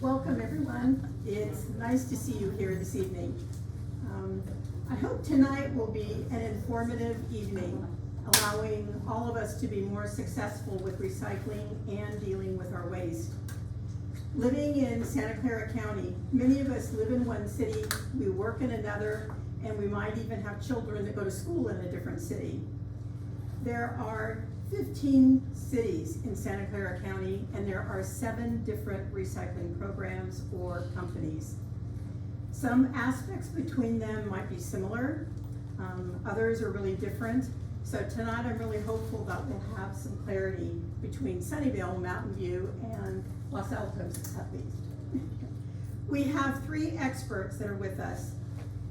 Welcome, everyone. It's nice to see you here this evening. I hope tonight will be an informative evening, allowing all of us to be more successful with recycling and dealing with our waste. Living in Santa Clara County, many of us live in one city, we work in another, and we might even have children that go to school in a different city. There are 15 cities in Santa Clara County, and there are 7 different recycling programs or companies. Some aspects between them might be similar, others are really different. So tonight I'm really hopeful that we'll have some clarity between Sunnyvale, Mountain View, and Los Altos at least. We have 3 experts that are with us.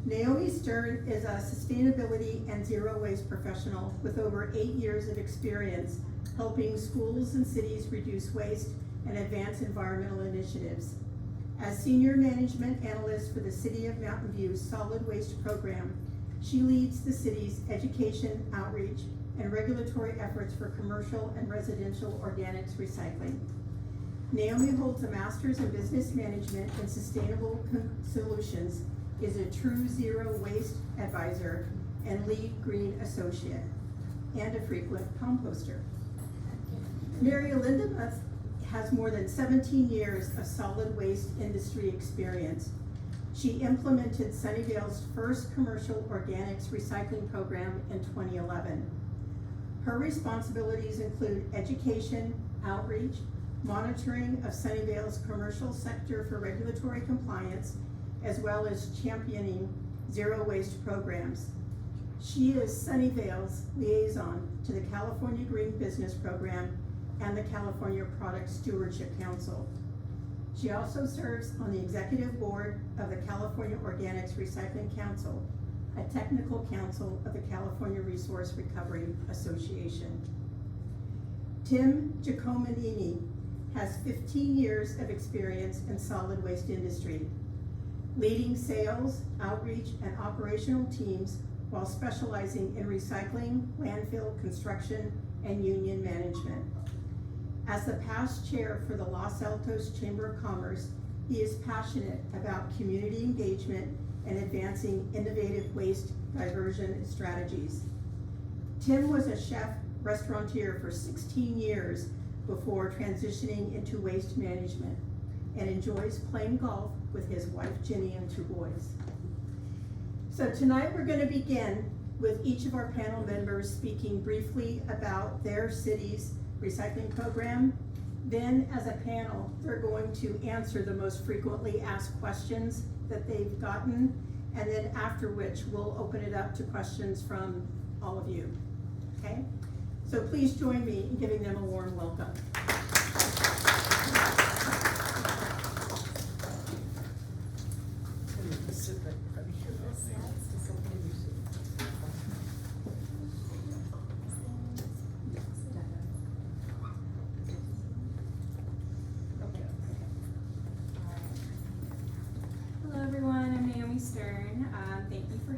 Naomi Stern is a sustainability and zero waste professional with over 8 years of experience helping schools and cities reduce waste and advance environmental initiatives. As Senior Management Analyst for the City of Mountain View's Solid Waste Program, she leads the city's education, outreach, and regulatory efforts for commercial and residential organics recycling. Naomi holds a Master's in Business Management and Sustainable Solutions, is a true zero waste advisor and lead green associate, and a frequent composter. Mary Linda has more than 17 years of solid waste industry experience. She implemented Sunnyvale's first commercial organics recycling program in 2011. Her responsibilities include education, outreach, monitoring of Sunnyvale's commercial sector for regulatory compliance, as well as championing zero waste programs. She is Sunnyvale's liaison to the California Green Business Program and the California Product Stewardship Council. She also serves on the executive board of the California Organics Recycling Council, a technical council of the California Resource Recovery Association. Tim Giacominini has 15 years of experience in solid waste industry, leading sales, outreach, and operational teams while specializing in recycling, landfill, construction, and union management. As the past chair for the Los Altos Chamber of Commerce, he is passionate about community engagement and advancing innovative waste diversion strategies. Tim was a chef restaurateur for 16 years before transitioning into waste management, and enjoys playing golf with his wife Ginny and 2 boys. So tonight we're going to begin with each of our panel members speaking briefly about their city's recycling program. Then as a panel, they're going to answer the most frequently asked questions that they've gotten, and then after which we'll open it up to questions from all of you, okay? So please join me in giving them a warm welcome.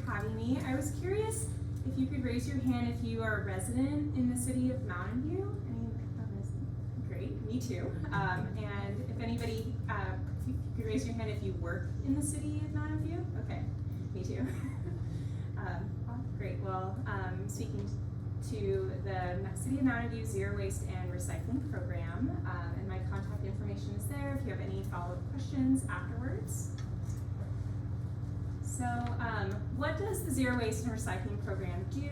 Having me. I was curious if you could raise your hand if you are a resident in the city of Mountain View. Great, me too. And if anybody, if you could raise your hand if you work in the city of Mountain View. Okay, me too. Great, well, speaking to the City of Mountain View Zero Waste and Recycling Program, and my contact information is there if you have any follow-up questions afterwards. So what does the Zero Waste and Recycling Program do?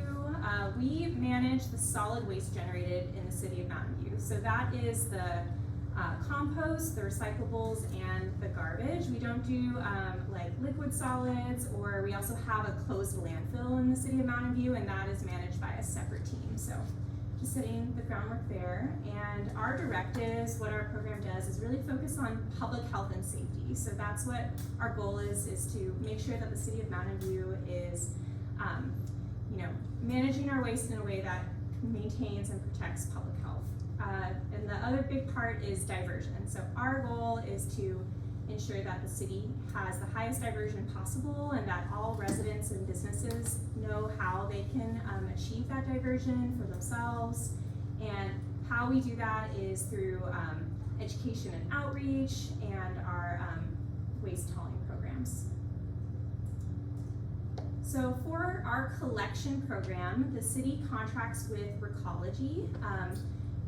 We manage the solid waste generated in the City of Mountain View. So that is the compost, the recyclables, and the garbage. We don't do like liquid solids, or we also have a closed landfill in the City of Mountain View, and that is managed by a separate team. So just setting the groundwork there. And our directives, what our program does is really focus on public health and safety. So that's what our goal is to make sure that the City of Mountain View is managing our waste in a way that maintains and protects public health. And the other big part is diversion. So our goal is to ensure that the city has the highest diversion possible and that all residents and businesses know how they can achieve that diversion for themselves. And how we do that is through education and outreach, and our waste hauling programs. So for our collection program, the city contracts with Recology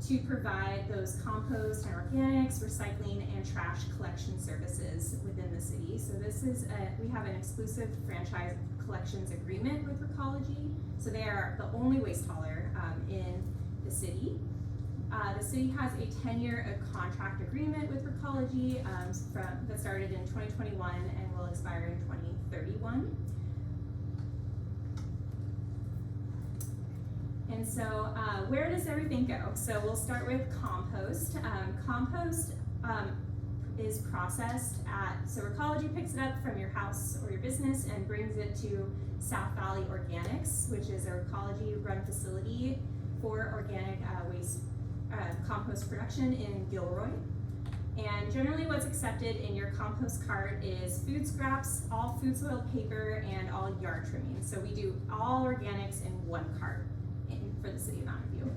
to provide those compost and organics, recycling, and trash collection services within the city. So this is we have an exclusive franchise collections agreement with Recology. So they are the only waste hauler in the city. The city has a 10-year contract agreement with Recology that started in 2021 and will expire in 2031. And so where does everything go? So we'll start with compost. Compost is processed so Recology picks it up from your house or your business and brings it to South Valley Organics, which is a Recology run facility for organic waste compost production in Gilroy. And generally what's accepted in your compost cart is food scraps, all food soil paper, and all yard trimming. So we do all organics in one cart for the city of Mountain View.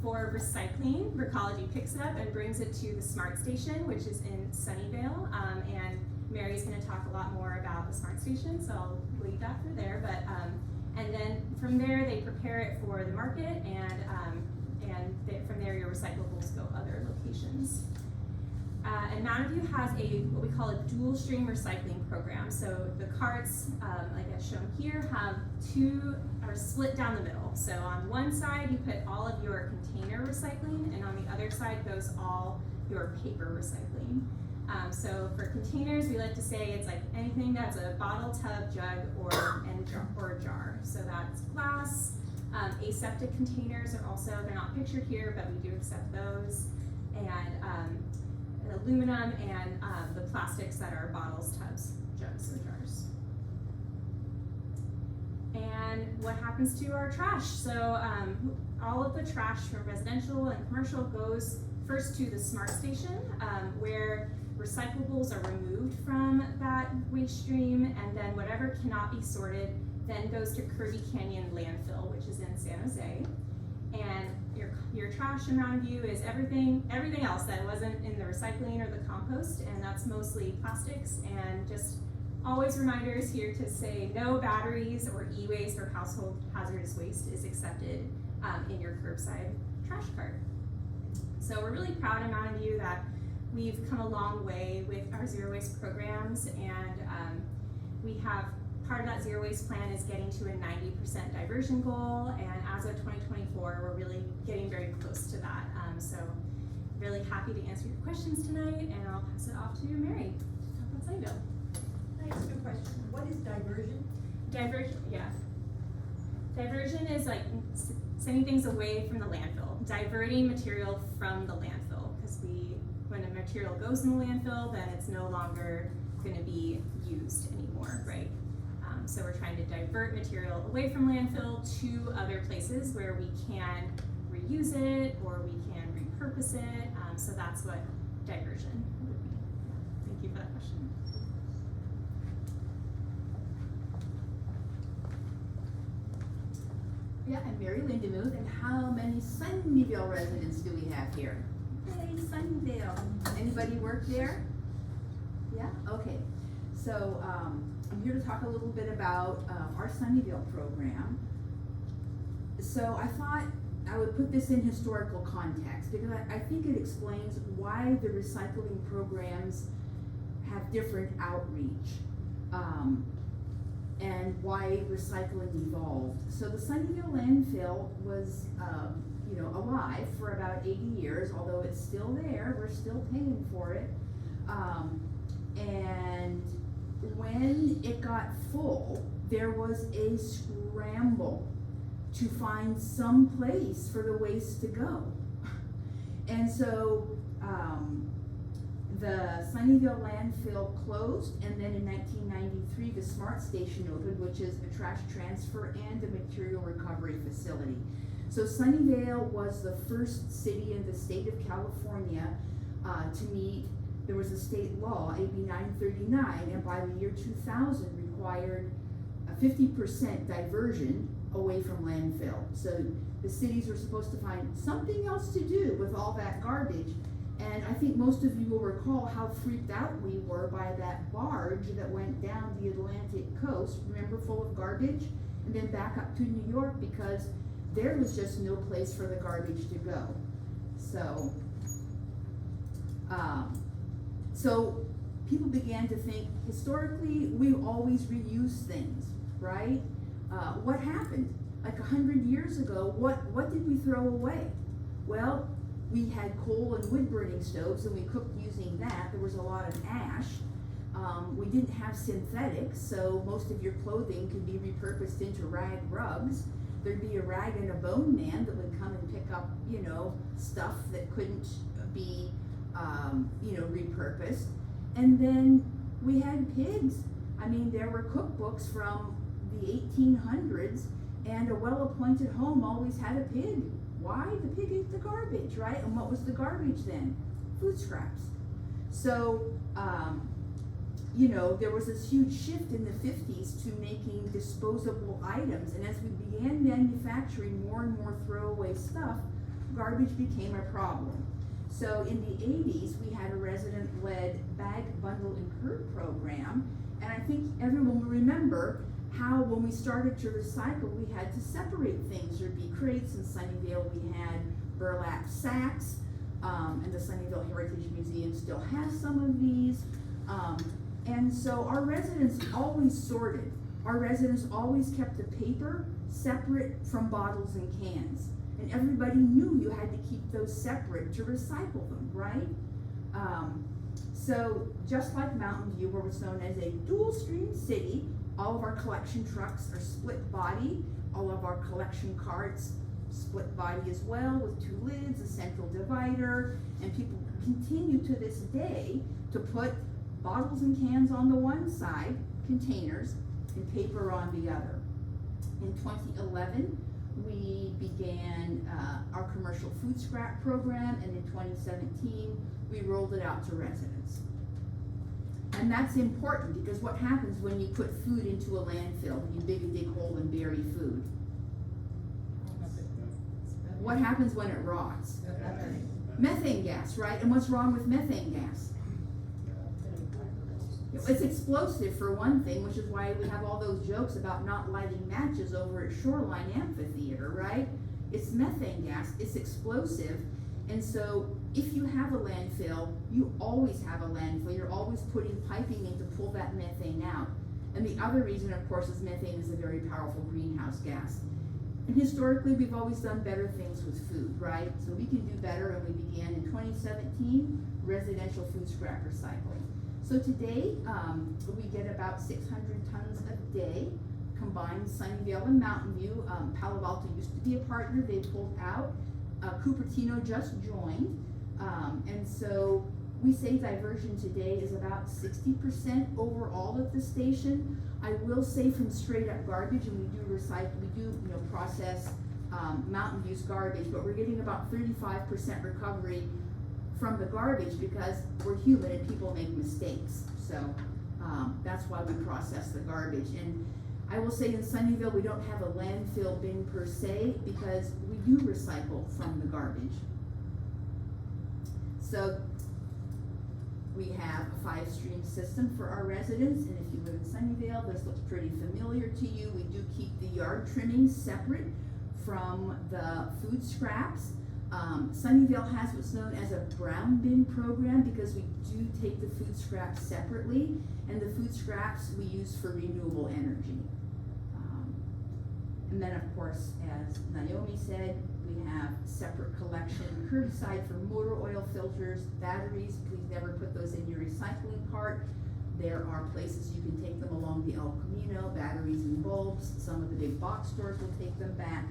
For recycling, Recology picks it up and brings it to the Smart Station, which is in Sunnyvale. And Mary's going to talk a lot more about the Smart Station, so I'll leave that for there. But and then from there, they prepare it for the market, and from there, your recyclables go other locations. And Mountain View has what we call a dual stream recycling program. So the carts, like as shown here, are split down the middle. So on one side, you put all of your container recycling, and on the other side goes all your paper recycling. So for containers, we like to say it's like anything that's a bottle, tub, jug, or a jar. So that's glass. Aseptic containers are also, they're not pictured here, but we do accept those. And aluminum, and the plastics that are bottles, tubs, jugs, or jars. And what happens to our trash? So all of the trash from residential and commercial goes first to the Smart Station, where recyclables are removed from that waste stream, and then whatever cannot be sorted then goes to Kirby Canyon Landfill, which is in San Jose. And your trash in Mountain View is everything else that wasn't in the recycling or the compost, and that's mostly plastics. And just always reminders here to say no batteries or e-waste or household hazardous waste is accepted in your curbside trash cart. So we're really proud in Mountain View that we've come a long way with our zero waste programs, and we have part of that zero waste plan is getting to a 90% diversion goal, and as of 2024, we're really getting very close to that. So really happy to answer your questions tonight, and I'll pass it off to Mary to talk about Sunnyvale. Can I ask you a question? What is diversion? Diversion is like sending things away from the landfill, diverting material from the landfill, because when a material goes in the landfill, then it's no longer going to be used anymore, right? So we're trying to divert material away from landfill to other places where we can reuse it or we can repurpose it. So that's what diversion would be. Thank you for that question. Yeah, I'm Mary Lindemuth, and how many Sunnyvale residents do we have here? Hey, Sunnyvale. Anybody work there? Yeah, okay. So I'm here to talk a little bit about our Sunnyvale program. So I thought I would put this in historical context because I think it explains why the recycling programs have different outreach and why recycling evolved. So the Sunnyvale landfill was alive for about 80 years, although it's still there, we're still paying for it. And when it got full, there was a scramble to find some place for the waste to go. And so the Sunnyvale landfill closed, and then in 1993 the Smart Station opened, which is a trash transfer and a material recovery facility. So Sunnyvale was the first city in the state of California to meet. There was a state law, AB 939, and by the year 2000 required a 50% diversion away from landfill. So the cities were supposed to find something else to do with all that garbage. And I think most of you will recall how freaked out we were by that barge that went down the Atlantic coast, remember, full of garbage, and then back up to New York because there was just no place for the garbage to go. So people began to think, historically, we always reuse things, right? What happened? Like 100 years ago, what did we throw away? Well, we had coal and wood burning stoves and we cooked using that. There was a lot of ash. We didn't have synthetics, so most of your clothing could be repurposed into rag rugs. There'd be a rag and a bone man that would come and pick up, stuff that couldn't be, repurposed. And then we had pigs. I mean, there were cookbooks from the 1800s, and a well-appointed home always had a pig. Why? The pig ate the garbage, right? And what was the garbage then? Food scraps. So, there was this huge shift in the 50s to making disposable items, and as we began manufacturing more and more throwaway stuff, garbage became a problem. So in the 80s, we had a resident-led bag, bundle, and curb program, and I think everyone will remember how when we started to recycle, we had to separate things. There'd be crates. In Sunnyvale, we had burlap sacks, and the Sunnyvale Heritage Museum still has some of these. And so our residents always sorted. Our residents always kept the paper separate from bottles and cans. And everybody knew you had to keep those separate to recycle them, right? So just like Mountain View, where it's known as a dual stream city, all of our collection trucks are split body. All of our collection carts split body as well, with 2 lids, a central divider, and people continue to this day to put bottles and cans on the one side, containers, and paper on the other. In 2011, we began our commercial food scrap program, and in 2017, we rolled it out to residents. And that's important because what happens when you put food into a landfill, when you dig a dig hole and bury food? What happens when it rots? Methane gas, right? And what's wrong with methane gas? It's explosive for one thing, which is why we have all those jokes about not lighting matches over at Shoreline Amphitheater, right? It's methane gas, it's explosive, and so if you have a landfill, you always have a landfill. You're always putting piping in to pull that methane out. And the other reason, of course, is methane is a very powerful greenhouse gas. And historically, we've always done better things with food, right? So we can do better, and we began in 2017 residential food scrap recycling. So today, we get about 600 tons a day, combined Sunnyvale and Mountain View. Palo Alto used to be a partner, they pulled out. Cupertino just joined. And so we say diversion today is about 60% overall at the station. I will say from straight up garbage, and we do recycle, we do process Mountain View's garbage, but we're getting about 35% recovery from the garbage because we're human and people make mistakes. So that's why we process the garbage. And I will say in Sunnyvale, we don't have a landfill bin per se because we do recycle from the garbage. So we have a 5-stream system for our residents, and if you live in Sunnyvale, this looks pretty familiar to you. We do keep the yard trimmings separate from the food scraps. Sunnyvale has what's known as a brown bin program because we do take the food scraps separately, and the food scraps we use for renewable energy. And then, of course, as Naomi said, we have separate collection curbside for motor oil filters, batteries. Please never put those in your recycling cart. There are places you can take them along the El Camino, batteries and bulbs. Some of the big box stores will take them back.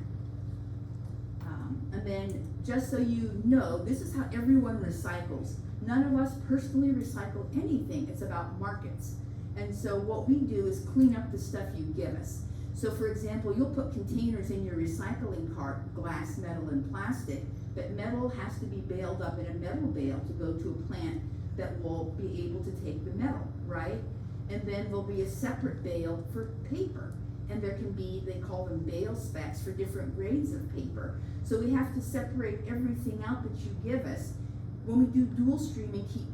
And then, just so you know, this is how everyone recycles. None of us personally recycle anything. It's about markets. And so what we do is clean up the stuff you give us. So for example, you'll put containers in your recycling cart, glass, metal, and plastic, but metal has to be baled up in a metal bale to go to a plant that will be able to take the metal, right? And then there'll be a separate bale for paper. and there can be, they call them bale specs for different grades of paper. So we have to separate everything out that you give us. When we do dual stream and keep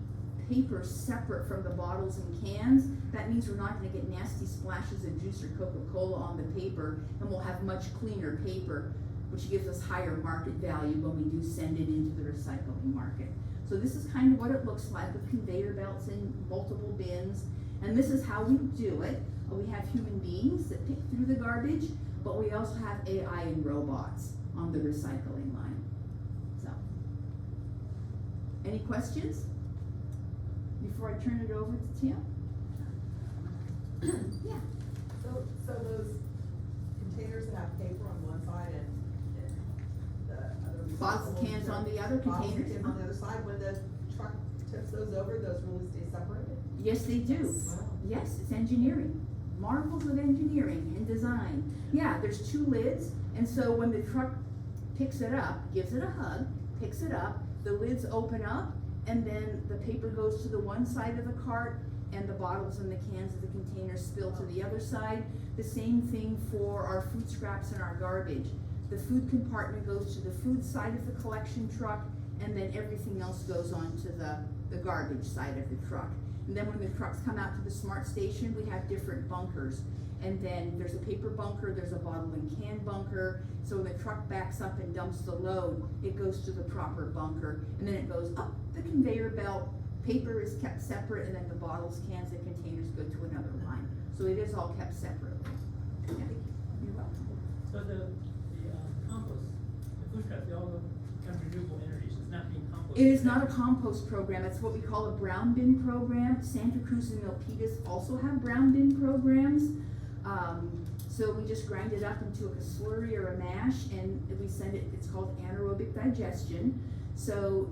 paper separate from the bottles and cans, that means we're not gonna get nasty splashes of juice or Coca-Cola on the paper, and we'll have much cleaner paper, which gives us higher market value when we do send it into the recycling market. So this is kind of what it looks like with conveyor belts and multiple bins, and this is how we do it. We have human beings that pick through the garbage, but we also have AI and robots on the recycling line. So, any questions before I turn it over to Tim? Yeah. So those containers that have paper on one side and the other. Bottles, cans on the other, bottles and containers. cans on the other side, when the truck tips those over, those really stay separated? Yes, they do. Wow. Yes, it's engineering. Marvels of engineering and design. Yeah, there's two lids, and so when the truck picks it up, gives it a hug, picks it up, the lids open up, and then the paper goes to the one side of the cart, and the bottles and the cans of the containers spill to the other side. The same thing for our food scraps and our garbage. The food compartment goes to the food side of the collection truck, and then everything else goes on to the garbage side of the truck. And then when the trucks come out to the smart station, we have different bunkers. And then there's a paper bunker, there's a bottle and can bunker. So when the truck backs up and dumps the load, it goes to the proper bunker. And then it goes up the conveyor belt. Paper is kept separate, and then the bottles, cans, and containers go to another line. So it is all kept separately. Yeah. You're welcome. So the compost, the food scraps, they all go kind of renewable energies, it's not being composted. It is not a compost program, it's what we call a brown bin program. Santa Cruz and Milpitas also have brown bin programs. So we just grind it up into a slurry or a mash, and we send it, it's called anaerobic digestion. So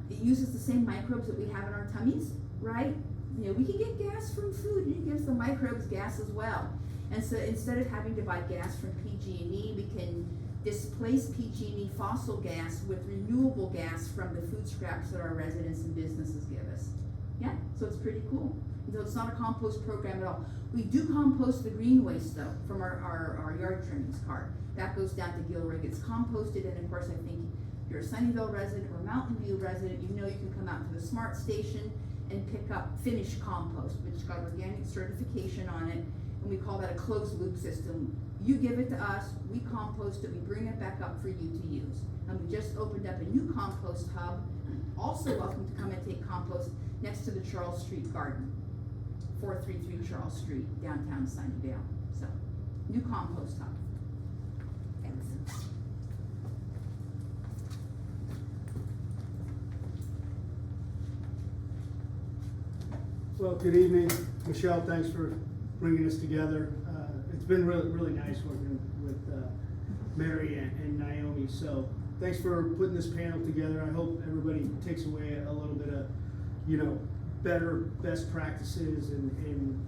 it uses the same microbes that we have in our tummies, right? You know, we can get gas from food, and it gives the microbes gas as well. And so instead of having to buy gas from PG&E, we can displace PG&E fossil gas with renewable gas from the food scraps that our residents and businesses give us. Yeah, so it's pretty cool. So it's not a compost program at all. We do compost the green waste though, from our yard trimmings cart. That goes down to Gilrig, it's composted, and of course I think if you're a Sunnyvale resident or a Mountain View resident, you know you can come out to the smart station and pick up finished compost, which has got organic certification on it, and we call that a closed loop system. You give it to us, we compost it, we bring it back up for you to use. And we just opened up a new compost hub, also welcome to come and take compost next to the Charles Street Garden, 433 Charles Street, downtown Sunnyvale. So, new compost hub. Thanks. Well, good evening. Michelle, thanks for bringing us together. It's been really nice working with Mary and Naomi. So thanks for putting this panel together. I hope everybody takes away a little bit of, better best practices and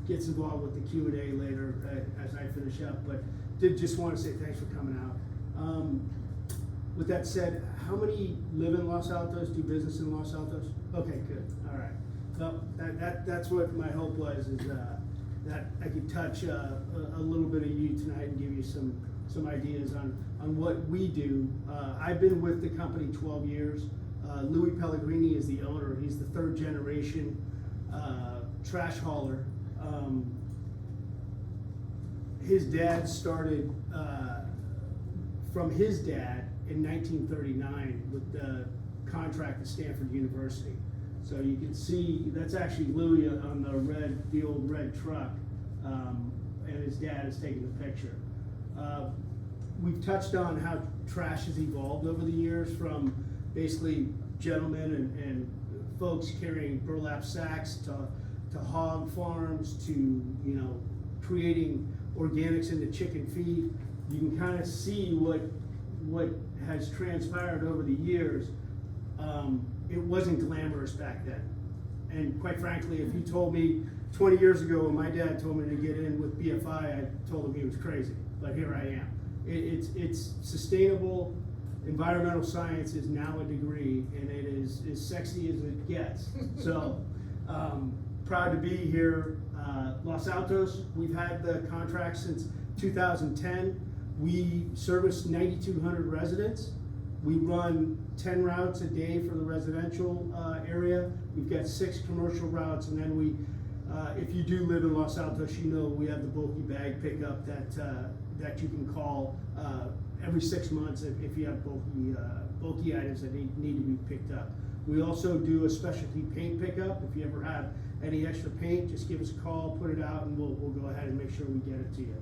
gets involved with the Q&A later as I finish up. But did just want to say thanks for coming out. With that said, how many live in Los Altos, do business in Los Altos? Okay, good, all right. Well, that's what my hope was, is that I could touch a little bit of you tonight and give you some ideas on what we do. I've been with the company 12 years. Louis Pellegrini is the owner. He's the third generation trash hauler. His dad started from his dad in 1939 with the contract at Stanford University. So you can see, that's actually Louis on the old red truck, and his dad is taking the picture. We've touched on how trash has evolved over the years, from basically gentlemen and folks carrying burlap sacks to hog farms to, creating organics into chicken feed. You can kind of see what has transpired over the years. It wasn't glamorous back then. And quite frankly, if you told me 20 years ago when my dad told me to get in with BFI, I told him he was crazy, but here I am. It's sustainable. Environmental science is now a degree, and it is as sexy as it gets. So proud to be here. Los Altos, we've had the contract since 2010. We service 9,200 residents. We run 10 routes a day for the residential area. We've got 6 commercial routes, and then we, if you do live in Los Altos, you know we have the bulky bag pickup that you can call every 6 months if you have bulky items that need to be picked up. We also do a specialty paint pickup. If you ever have any extra paint, just give us a call, put it out, and we'll go ahead and make sure we get it to you.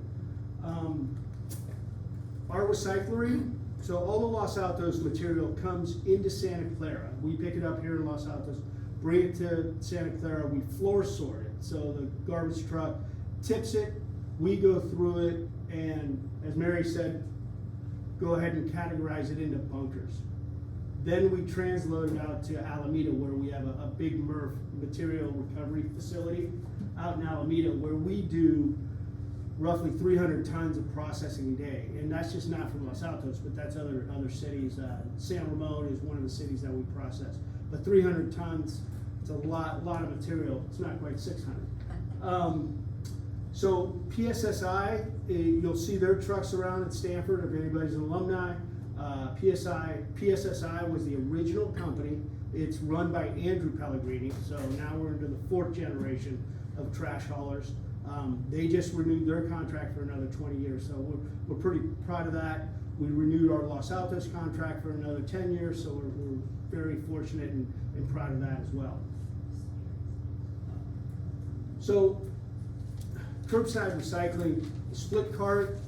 Our recyclery, so all the Los Altos material comes into Santa Clara. We pick it up here in Los Altos, bring it to Santa Clara, we floor sort it. So the garbage truck tips it, we go through it, and as Mary said, go ahead and categorize it into bunkers. Then we transload it out to Alameda, where we have a big MRF, material recovery facility out in Alameda, where we do roughly 300 tons of processing a day. And that's just not from Los Altos, but that's other cities. San Ramon is one of the cities that we process. But 300 tons, it's a lot of material. It's not quite 600. So PSSI, you'll see their trucks around at Stanford if anybody's an alumni. PSSI was the original company. It's run by Andrew Pellegrini, so now we're into the 4th generation of trash haulers. They just renewed their contract for another 20 years, so we're pretty proud of that. We renewed our Los Altos contract for another 10 years, so we're very fortunate and proud of that as well. So, curbside recycling, split cart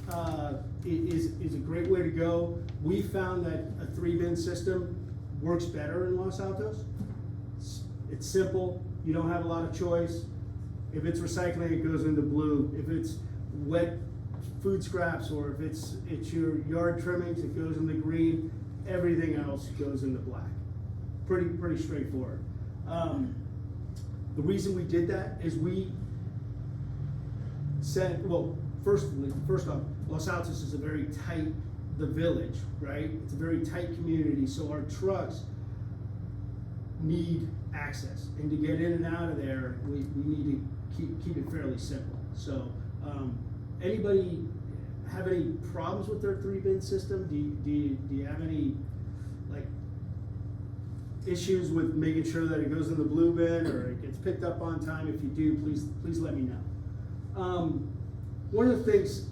is a great way to go. We found that a 3-bin system works better in Los Altos. It's simple, you don't have a lot of choice. If it's recycling, it goes into blue. If it's wet food scraps, or if it's your yard trimmings, it goes into green. Everything else goes into black. Pretty straightforward. The reason we did that is we said, well, first off, Los Altos is a very tight, the village, right? It's a very tight community, so our trucks need access, and to get in and out of there, we need to keep it fairly simple. So, anybody have any problems with their 3-bin system? Do you have any like issues with making sure that it goes in the blue bin or it gets picked up on time? If you do, please let me know. One of the things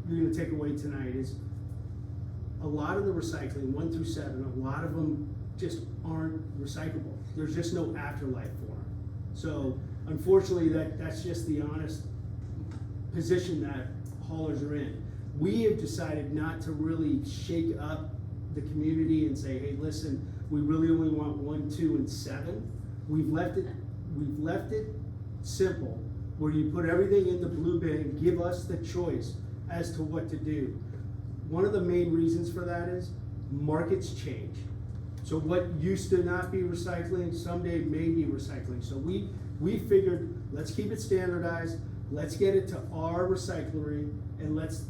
you're going to take away tonight is a lot of the recycling, 1 through 7, a lot of them just aren't recyclable. There's just no afterlife for them. So unfortunately, that's just the honest position that haulers are in. We have decided not to really shake up the community and say, hey, listen, we really only want 1, 2, and 7. We've left it simple, where you put everything in the blue bin and give us the choice as to what to do. One of the main reasons for that is markets change. So what used to not be recycling, someday may be recycling. So we figured, let's keep it standardized, let's get it to our recyclery, and let's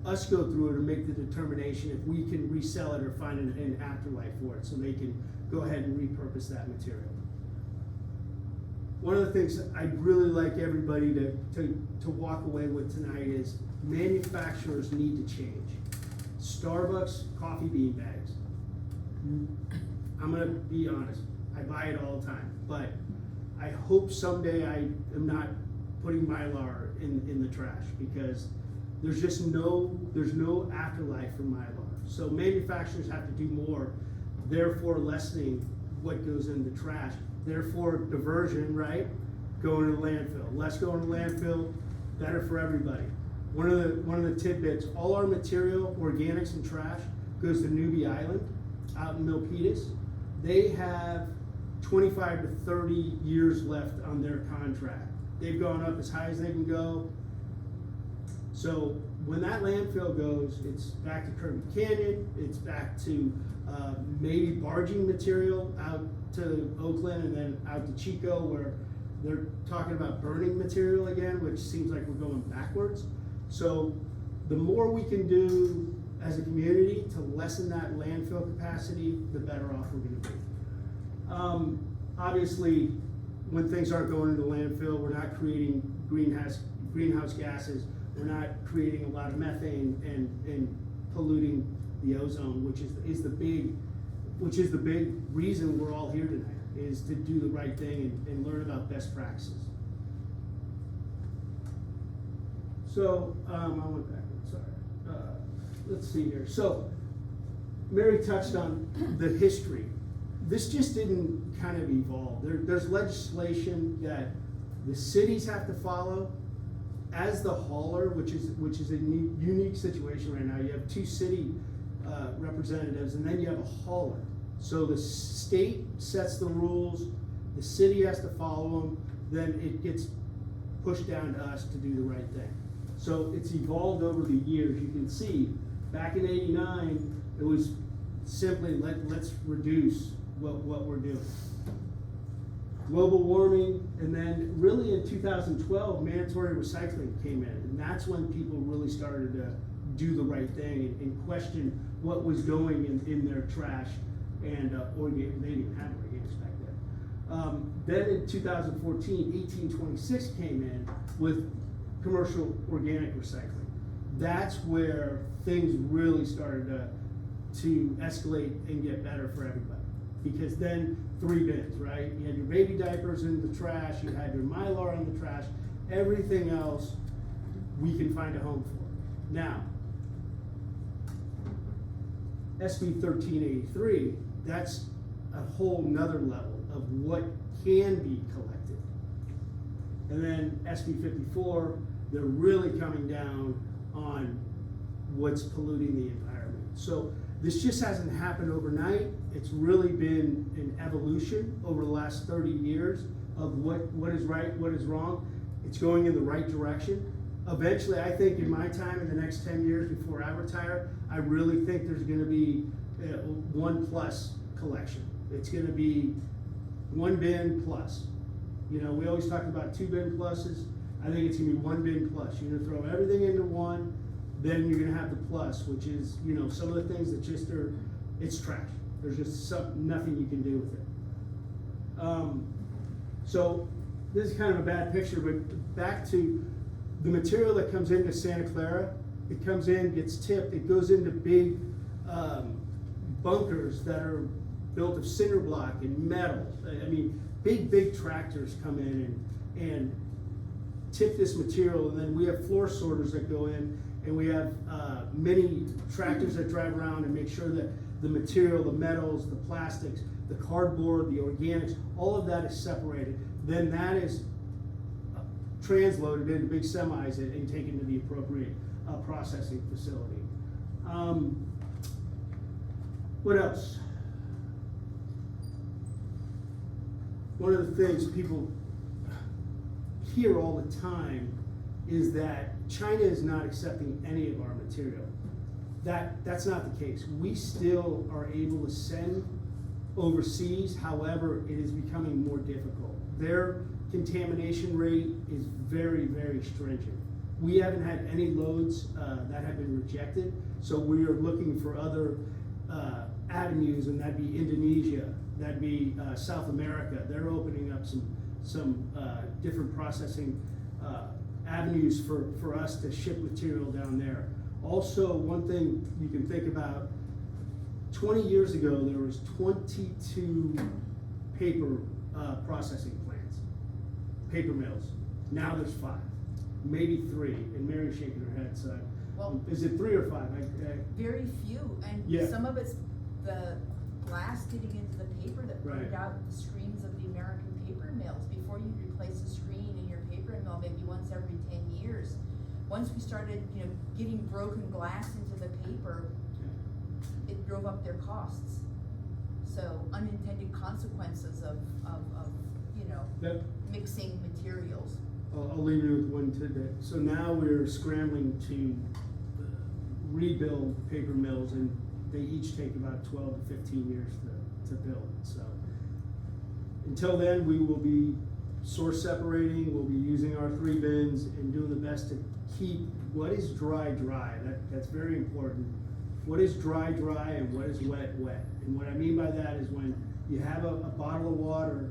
us go through it and make the determination if we can resell it or find an afterlife for it, so they can go ahead and repurpose that material. One of the things I'd really like everybody to walk away with tonight is manufacturers need to change. Starbucks coffee bean bags. I'm gonna be honest, I buy it all the time, but I hope someday I am not putting Mylar in the trash, because there's no afterlife for Mylar. So manufacturers have to do more, therefore lessening what goes in the trash. Therefore diversion, right? Going to the landfill. Less going to the landfill, better for everybody. One of the tidbits, all our material, organics and trash, goes to Newbie Island out in Milpitas. They have 25 to 30 years left on their contract. They've gone up as high as they can go. So when that landfill goes, it's back to Kirby Canyon, it's back to maybe barging material out to Oakland and then out to Chico, where they're talking about burning material again, which seems like we're going backwards. So the more we can do as a community to lessen that landfill capacity, the better off we're gonna be. obviously, when things aren't going into landfill, we're not creating greenhouse gases, we're not creating a lot of methane and polluting the ozone, which is the big reason we're all here tonight, is to do the right thing and learn about best practices. So, I went backwards, sorry. Let's see here. So, Mary touched on the history. This just didn't kind of evolve. There's legislation that the cities have to follow. As the hauler, which is a unique situation right now, you have two city representatives, and then you have a hauler. So the state sets the rules, the city has to follow them, then it gets pushed down to us to do the right thing. So it's evolved over the years. You can see, back in '89, it was simply let's reduce what we're doing. Global warming, and then really in 2012, mandatory recycling came in, and that's when people really started to do the right thing and question what was going in their trash and they didn't have organics back then. Then in 2014, 1826 came in with commercial organic recycling. That's where things really started to escalate and get better for everybody. Because then 3 bins, right? You had your baby diapers in the trash, you had your Mylar in the trash, everything else we can find a home for. Now, SB 1383, that's a whole nother level of what can be collected. And then SB 54, they're really coming down on what's polluting the environment. So this just hasn't happened overnight. It's really been an evolution over the last 30 years of what is right, what is wrong. It's going in the right direction. Eventually, I think in my time, in the next 10 years before I retire, I really think there's gonna be 1+ collection. It's gonna be 1 bin plus. You know, we always talk about 2 bin pluses. I think it's gonna be 1 bin plus. You're gonna throw everything into one, then you're gonna have the plus, which is, you know, some of the things that just are, it's trash. There's just nothing you can do with it. So this is kind of a bad picture, but back to the material that comes into Santa Clara. It comes in, gets tipped, it goes into big bunkers that are built of cinder block and metal. I mean, big tractors come in and tip this material, and then we have floor sorters that go in, and we have many tractors that drive around and make sure that the material, the metals, the plastics, the cardboard, the organics, all of that is separated. Then that is transloaded into big semis and taken to the appropriate processing facility. What else? One of the things people hear all the time is that China is not accepting any of our material. That's not the case. We still are able to send overseas, however, it is becoming more difficult. Their contamination rate is very, very stringent. We haven't had any loads that have been rejected, so we are looking for other avenues, and that'd be Indonesia, that'd be South America. They're opening up some different processing avenues for us to ship material down there. Also, one thing you can think about, 20 years ago, there was 22 paper processing plants, paper mills. Now there's 5, maybe 3, and Mary's shaking her head, so, Well, is it 3 or 5? very few, and Yeah. some of it's the glass getting into the paper that burned Right. out the screens of the American paper mills. Before you replace a screen in your paper mill, maybe once every 10 years. Once we started, getting broken glass into the paper, it drove up their costs. So unintended consequences of That, mixing materials. I'll leave you with one tidbit. So now we're scrambling to rebuild paper mills, and they each take about 12 to 15 years to build. So until then, we will be source separating, we'll be using our 3 bins and doing the best to keep what is dry. That's very important. What is dry and what is wet. And what I mean by that is when you have a bottle of water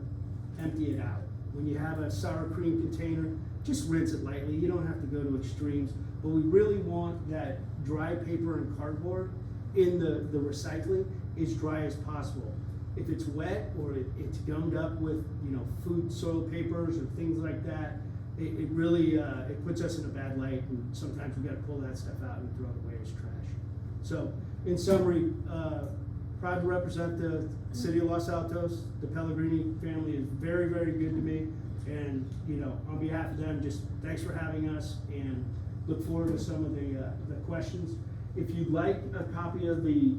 empty it out. When you have a sour cream container, just rinse it lightly. You don't have to go to extremes, but we really want that dry paper and cardboard in the recycling as dry as possible. If it's wet or it's gummed up with, food soil papers or things like that, it really, it puts us in a bad light, and sometimes we gotta pull that stuff out and throw it away as trash. So, in summary, proud to represent the city of Los Altos. The Pellegrini family is very, very good to me, and, on behalf of them, just thanks for having us, and look forward to some of the questions. If you'd like a copy of the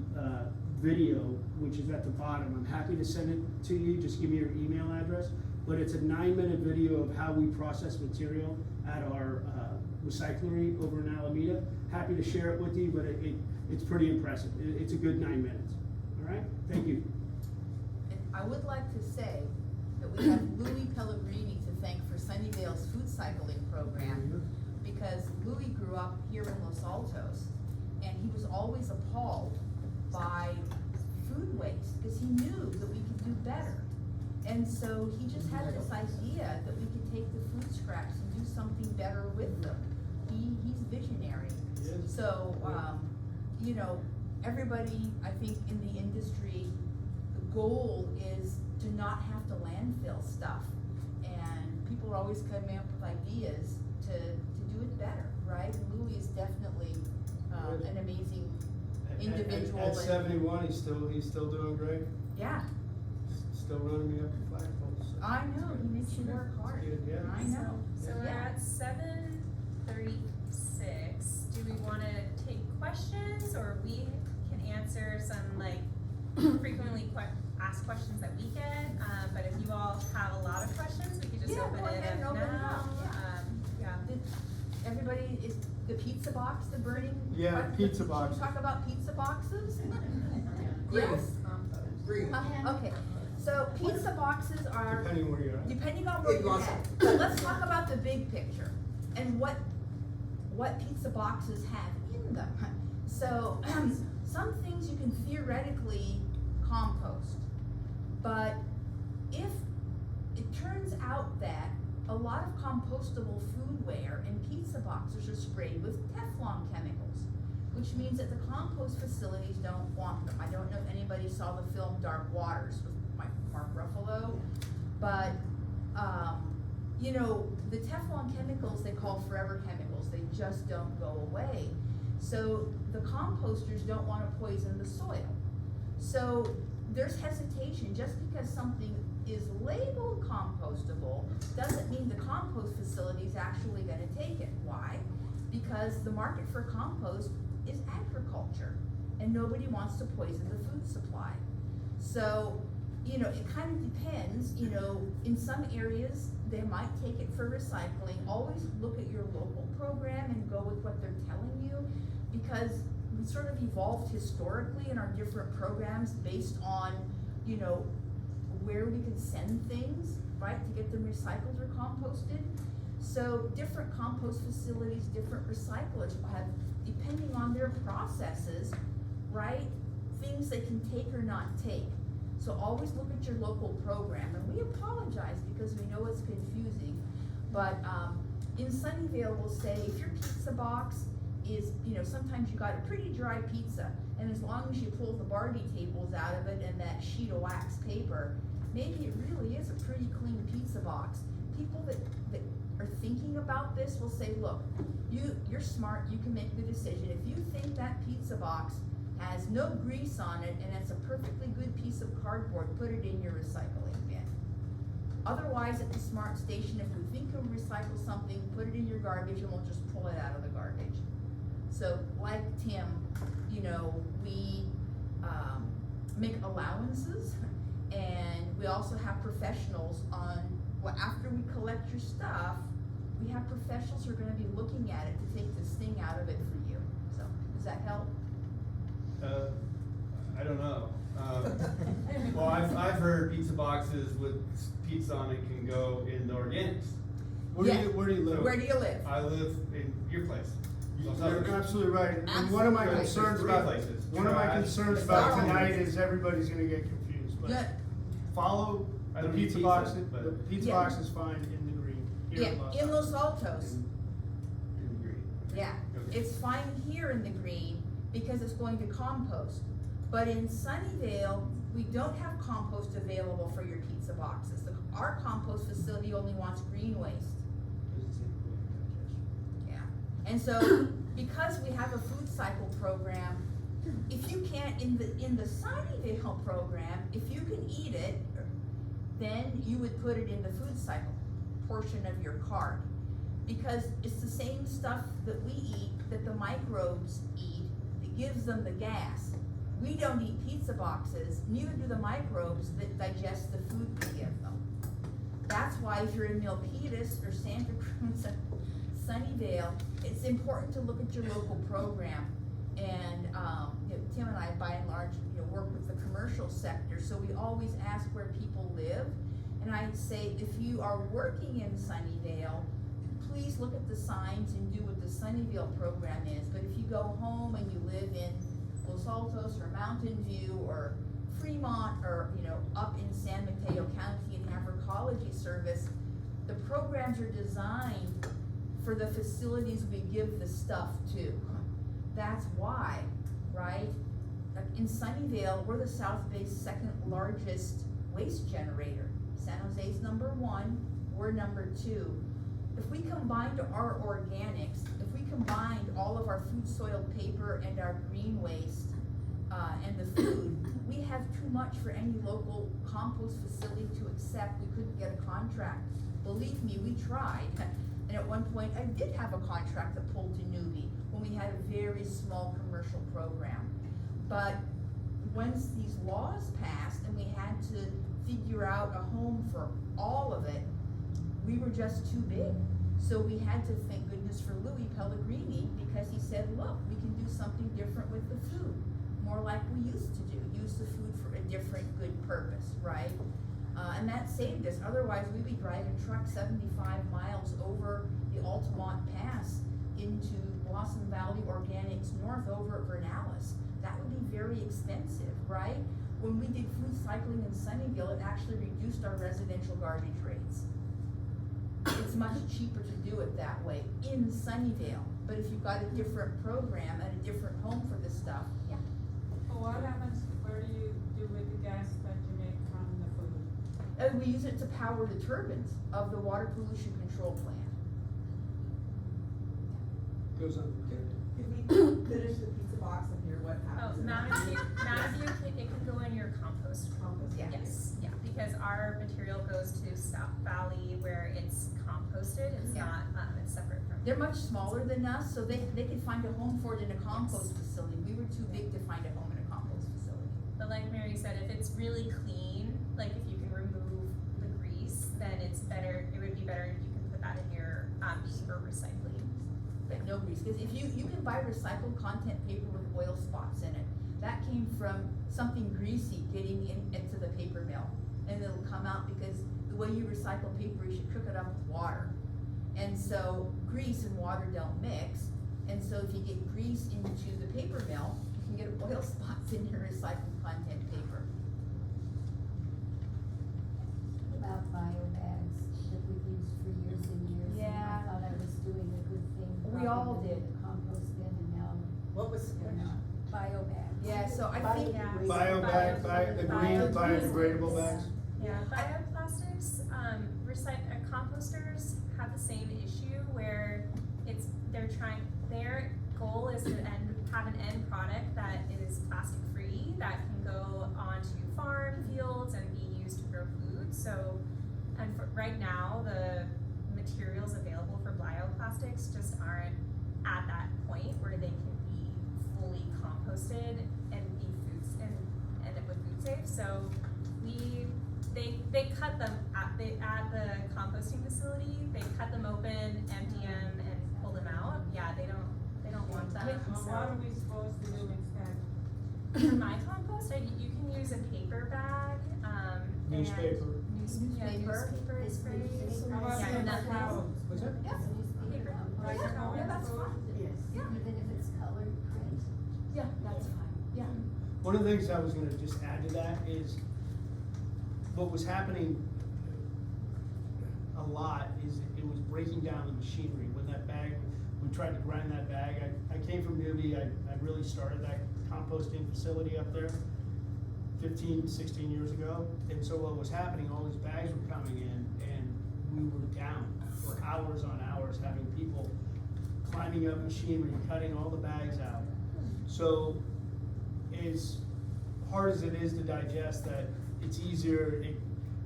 video, which is at the bottom, I'm happy to send it to you. Just give me your email address. But it's a 9-minute video of how we process material at our recyclery over in Alameda. Happy to share it with you, but it's pretty impressive. It's a good 9 minutes. All right, thank you. And I would like to say that we have Louis Pellegrini to thank for Sunnyvale's food cycling program, because Louis grew up here in Los Altos, and he was always appalled by food waste, because he knew that we could do better. And so he just had this idea that we could take the food scraps and do something better with them. He's visionary. So, everybody, I think, in the industry, the goal is to not have to landfill stuff. And people are always coming up with ideas to do it better, right? And Louis is definitely an amazing individual. At 71, he's still doing great. Yeah, Still running me up the flagpoles. I know, he makes you work hard. Yeah. I know. So we're Yeah. at 7:36. Do we wanna take questions, or we can answer some frequently asked questions that we get? But if you all have a lot of questions, we could just Yeah, open go it ahead and up open it now. up, yeah. Yeah. Did everybody, is the pizza box the burning? Yeah, what- pizza should we boxes. talk about pizza boxes? Yes? Okay, so pizza boxes are, Depending where you're at. depending on where you're at, but let's talk about the big picture and what pizza boxes have in them. So, some things you can theoretically compost, but if it turns out that a lot of compostable foodware and pizza boxes are sprayed with Teflon chemicals, which means that the compost facilities don't want them. I don't know if anybody saw the film Dark Waters with Mark Ruffalo, but, the Teflon chemicals they call forever chemicals, they just don't go away. So the composters don't wanna poison the soil. So there's hesitation. Just because something is labeled compostable doesn't mean the compost facility is actually gonna take it. Why? Because the market for compost is agriculture, and nobody wants to poison the food supply. So, it kind of depends, in some areas, they might take it for recycling. Always look at your local program and go with what they're telling you, because we sort of evolved historically in our different programs based on, where we can send things, right, to get them recycled or composted. So different compost facilities, different recyclers have, depending on their processes, right, things they can take or not take. So always look at your local program, and we apologize because we know it's confusing, but in Sunnyvale, we'll say if your pizza box is, sometimes you got a pretty dry pizza, and as long as you pull the Barbie tables out of it and that sheet of wax paper, maybe it really is a pretty clean pizza box. People that are thinking about this will say, look, you're smart, you can make the decision. If you think that pizza box has no grease on it and it's a perfectly good piece of cardboard, put it in your recycling bin. Otherwise, at the smart station, if we think you'll recycle something, put it in your garbage and we'll just pull it out of the garbage. So like Tim, we make allowances, and we also have professionals after we collect your stuff, we have professionals who are gonna be looking at it to take the sting out of it for you. So, does that help? I don't know. Well, I've heard pizza boxes with pizza on it can go in the organics. Where do you live? Where do you live? I live in your place. You're absolutely right, and one of my There's concerns three about, places. one of my Trash. concerns about tonight is everybody's gonna get confused, but Yeah. follow, I The don't eat pizza pizza, box, but the pizza Yeah. box is fine in the green, here Yeah, in Los Altos, in the green. yeah, Okay. it's fine here in the green because it's going to compost. But in Sunnyvale, we don't have compost available for your pizza boxes. Our compost facility only wants green waste. Yeah, and so, because we have a food cycle program, if you can't, in the Sunnyvale program, if you can eat it, then you would put it in the food cycle portion of your cart. Because it's the same stuff that we eat, that the microbes eat, that gives them the gas. We don't eat pizza boxes, neither do the microbes that digest the food we give them. That's why if you're in Milpitas or Santa Cruz or Sunnyvale, it's important to look at your local program. And, Tim and I, by and large, work with the commercial sector, so we always ask where people live. And I'd say, if you are working in Sunnyvale, please look at the signs and do what the Sunnyvale program is. But if you go home and you live in Los Altos or Mountain View or Fremont or, up in San Mateo County and have ecology service, the programs are designed for the facilities we give the stuff to. That's why, right? Like in Sunnyvale, we're the South Bay's second largest waste generator. San Jose's number 1, we're number 2. If we combined our organics, if we combined all of our food soil paper and our green waste, and the food, we have too much for any local compost facility to accept. We couldn't get a contract. Believe me, we tried. And at one point, I did have a contract that pulled to Newbie when we had a very small commercial program. But once these laws passed and we had to figure out a home for all of it, we were just too big. So we had to thank goodness for Louis Pellegrini, because he said, look, we can do something different with the food, more like we used to do, use the food for a different good purpose, right? And that saved us. Otherwise, we'd be driving trucks 75 miles over the Altamont Pass into Blossom Valley Organics North over at Vernalis. That would be very expensive, right? When we did food cycling in Sunnyvale, it actually reduced our residential garbage rates. It's much cheaper to do it that way in Sunnyvale. But if you've got a different program and a different home for this stuff, yeah. Well, what happens, where do you do with the gas that you make from the food? And we use it to power the turbines of the water pollution control plant. Goes on. Can we finish the pizza box and hear what Oh, happens? Mountain View, it can go in your compost. Compost. Yeah. Yes, yeah, because our material goes to South Valley where it's composted, it's Yeah. not, it's separate from. They're much smaller than us, so they could find a home for it in a compost facility. We were too big to find a home in a compost facility. But like Mary said, if it's really clean, like if you can remove the grease, then it's better, it would be better if you can put that in your, for recycling. But no grease, because if you can buy recycled content paper with oil spots in it. That came from something greasy getting into the paper mill. And it'll come out because the way you recycle paper, you should cook it up with water. And so grease and water don't mix. And so if you get grease into the paper mill, you can get oil spots in your recycled content paper. About biobags that we've used for years and years. And Yeah. I thought I was doing a good thing. We all dropping them in did. the compost bin, and now What was, they're not. Biobags. Yeah, so I think, Yeah. Bio bag, the green biodegradable bags. Yeah, bioplastics, composters have the same issue where their goal is to have an end product that is plastic free, that can go onto farm fields and be used to grow food. So, and for, right now, the materials available for bioplastics just aren't at that point where they can be fully composted and be foods and end up with food safe. So they cut them at the composting facility. They cut them open, empty them, and pull them out. Yeah, they don't want them. Well, So what are we supposed to do instead? my compost, you can use a paper bag. Newspaper. Newspaper. Newspaper It's sprays. newspaper. How about Yeah, paper nothing. towels? What's that? yeah, Paper. Paper towels? yeah, that's fine. yes. Yeah, Even if it's colored print. yeah, that's fine, yeah. One of the things I was gonna just add to that is, what was happening a lot is it was breaking down the machinery. When that bag, we tried to grind that bag, I came from Newby, I really started that composting facility up there 15, 16 years ago. And so what was happening, all these bags were coming in and we were down for hours on hours, having people climbing up machinery, cutting all the bags out. So as hard as it is to digest that, it's easier,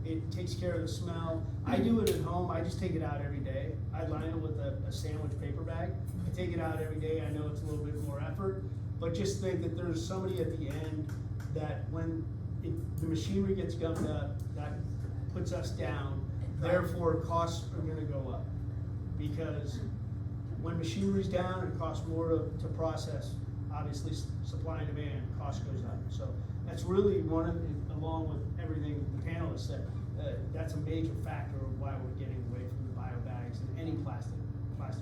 it takes care of the smell. I do it at home, I just take it out every day. I line it with a sandwich paper bag. I take it out every day, I know it's a little bit more effort, but just think that there's somebody at the end that when the machinery gets gummed up, that puts us down, therefore costs are gonna go up. Because when machinery's down, it costs more to process. Obviously, supply and demand, cost goes up. So that's really one of the, along with everything the panelists said, that's a major factor of why we're getting away from the bio bags and any plastic bags.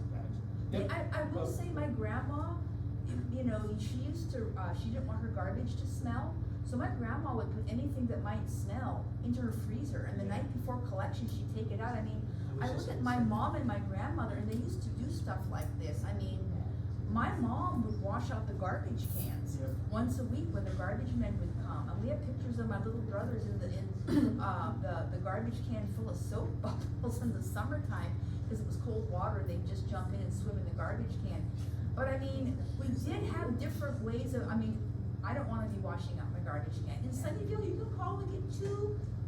Yep. I will say my grandma, you know, she used to, she didn't want her garbage to smell. So my grandma would put anything that might smell into her freezer, and the night before collection, she'd take it out. I mean, I look at my mom and my grandmother, and they used to do stuff like this. I mean, my mom would wash out the garbage cans once a week when the garbage men would come. And we have pictures of my little brothers in the garbage can full of soap bubbles in the summertime, because it was cold water. They'd just jump in and swim in the garbage can. But I mean, we did have different ways of, I mean, I don't wanna be washing out my garbage can. In Sunnyvale, you can call and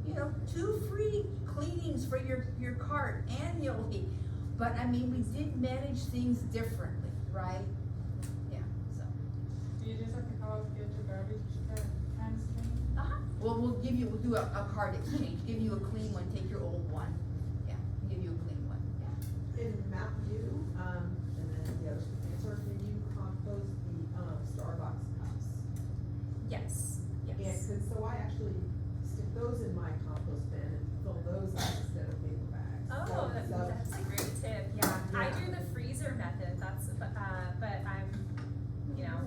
get two free cleanings for your cart annually. But I mean, we did manage things differently, right? Yeah, so. Do you just have to call to get your garbage cans cleaned? Well, we'll do a card exchange, give you a clean one, take your old one. Yeah, give you a clean one, yeah. In Mountain View, and then the other answer, can you compost the, Starbucks cups? Yes, Yeah, yes. so I actually stick those in my compost bin and fill those up instead of paper bags. Oh, So- that's a great tip, yeah. I do the freezer method, but I'm, you know,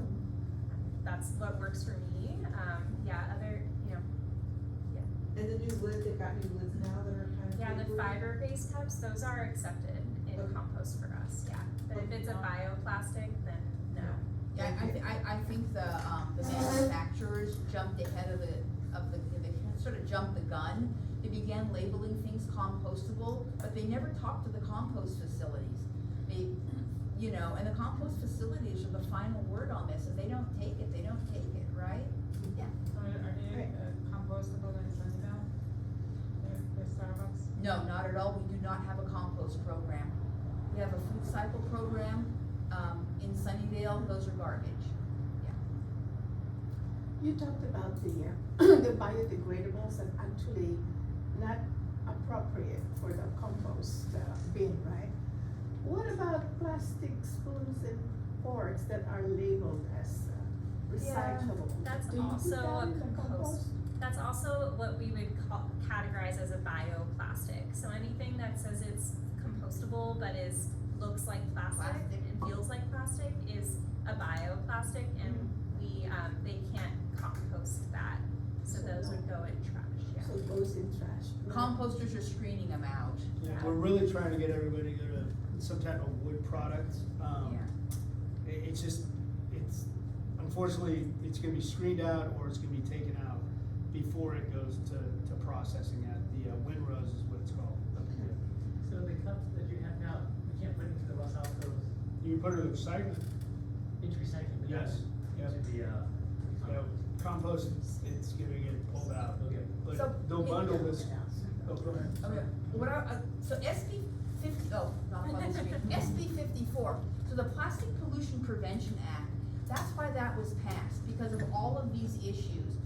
that's what works for me. And the new lid, they've got new lids now that are kind of. Yeah, the papery. fiber-based cups, those are accepted in Okay. compost for us, yeah. But if it's a bioplastic, then no. Yeah, I think the manufacturers jumped ahead of they sort of jumped the gun. They began labeling things compostable, but they never talked to the compost facilities. They, you know, and the compost facilities are the final word on this. If they don't take it, they don't take it, right? Yeah. Are they compostable in Sunnyvale? The Starbucks? No, not at all. We do not have a compost program. We have a food cycle program, in Sunnyvale. Those are garbage. You talked about the the biodegradables and actually not appropriate for the compost bin, right? What about plastic spoons and forks that are labeled as recyclable? That's Do you also put that a in the compost. That's also what we would categorize as a bioplastic. So anything that says it's compostable but looks like plastic and feels like plastic is a bioplastic, and they can't compost that. So those would go in trash, yeah. So it goes in trash. Composters are screening them out. Yeah, we're really trying to get everybody to go to some type of wood product. It's just, unfortunately, it's gonna be screened out or it's gonna be taken out before it goes to processing at the Windrose is what it's called. So the cups that you have now, you can't put into the Los Altos, You can put it in recycling. into recycling, but Yes, not into the, Compost, it's gonna get pulled out. Okay. But So- they'll bundle this. Oh, go ahead. Okay, so SB 50, not on the screen, SB 54, so the Plastic Pollution Prevention Act, that's why that was passed, because of all of these issues.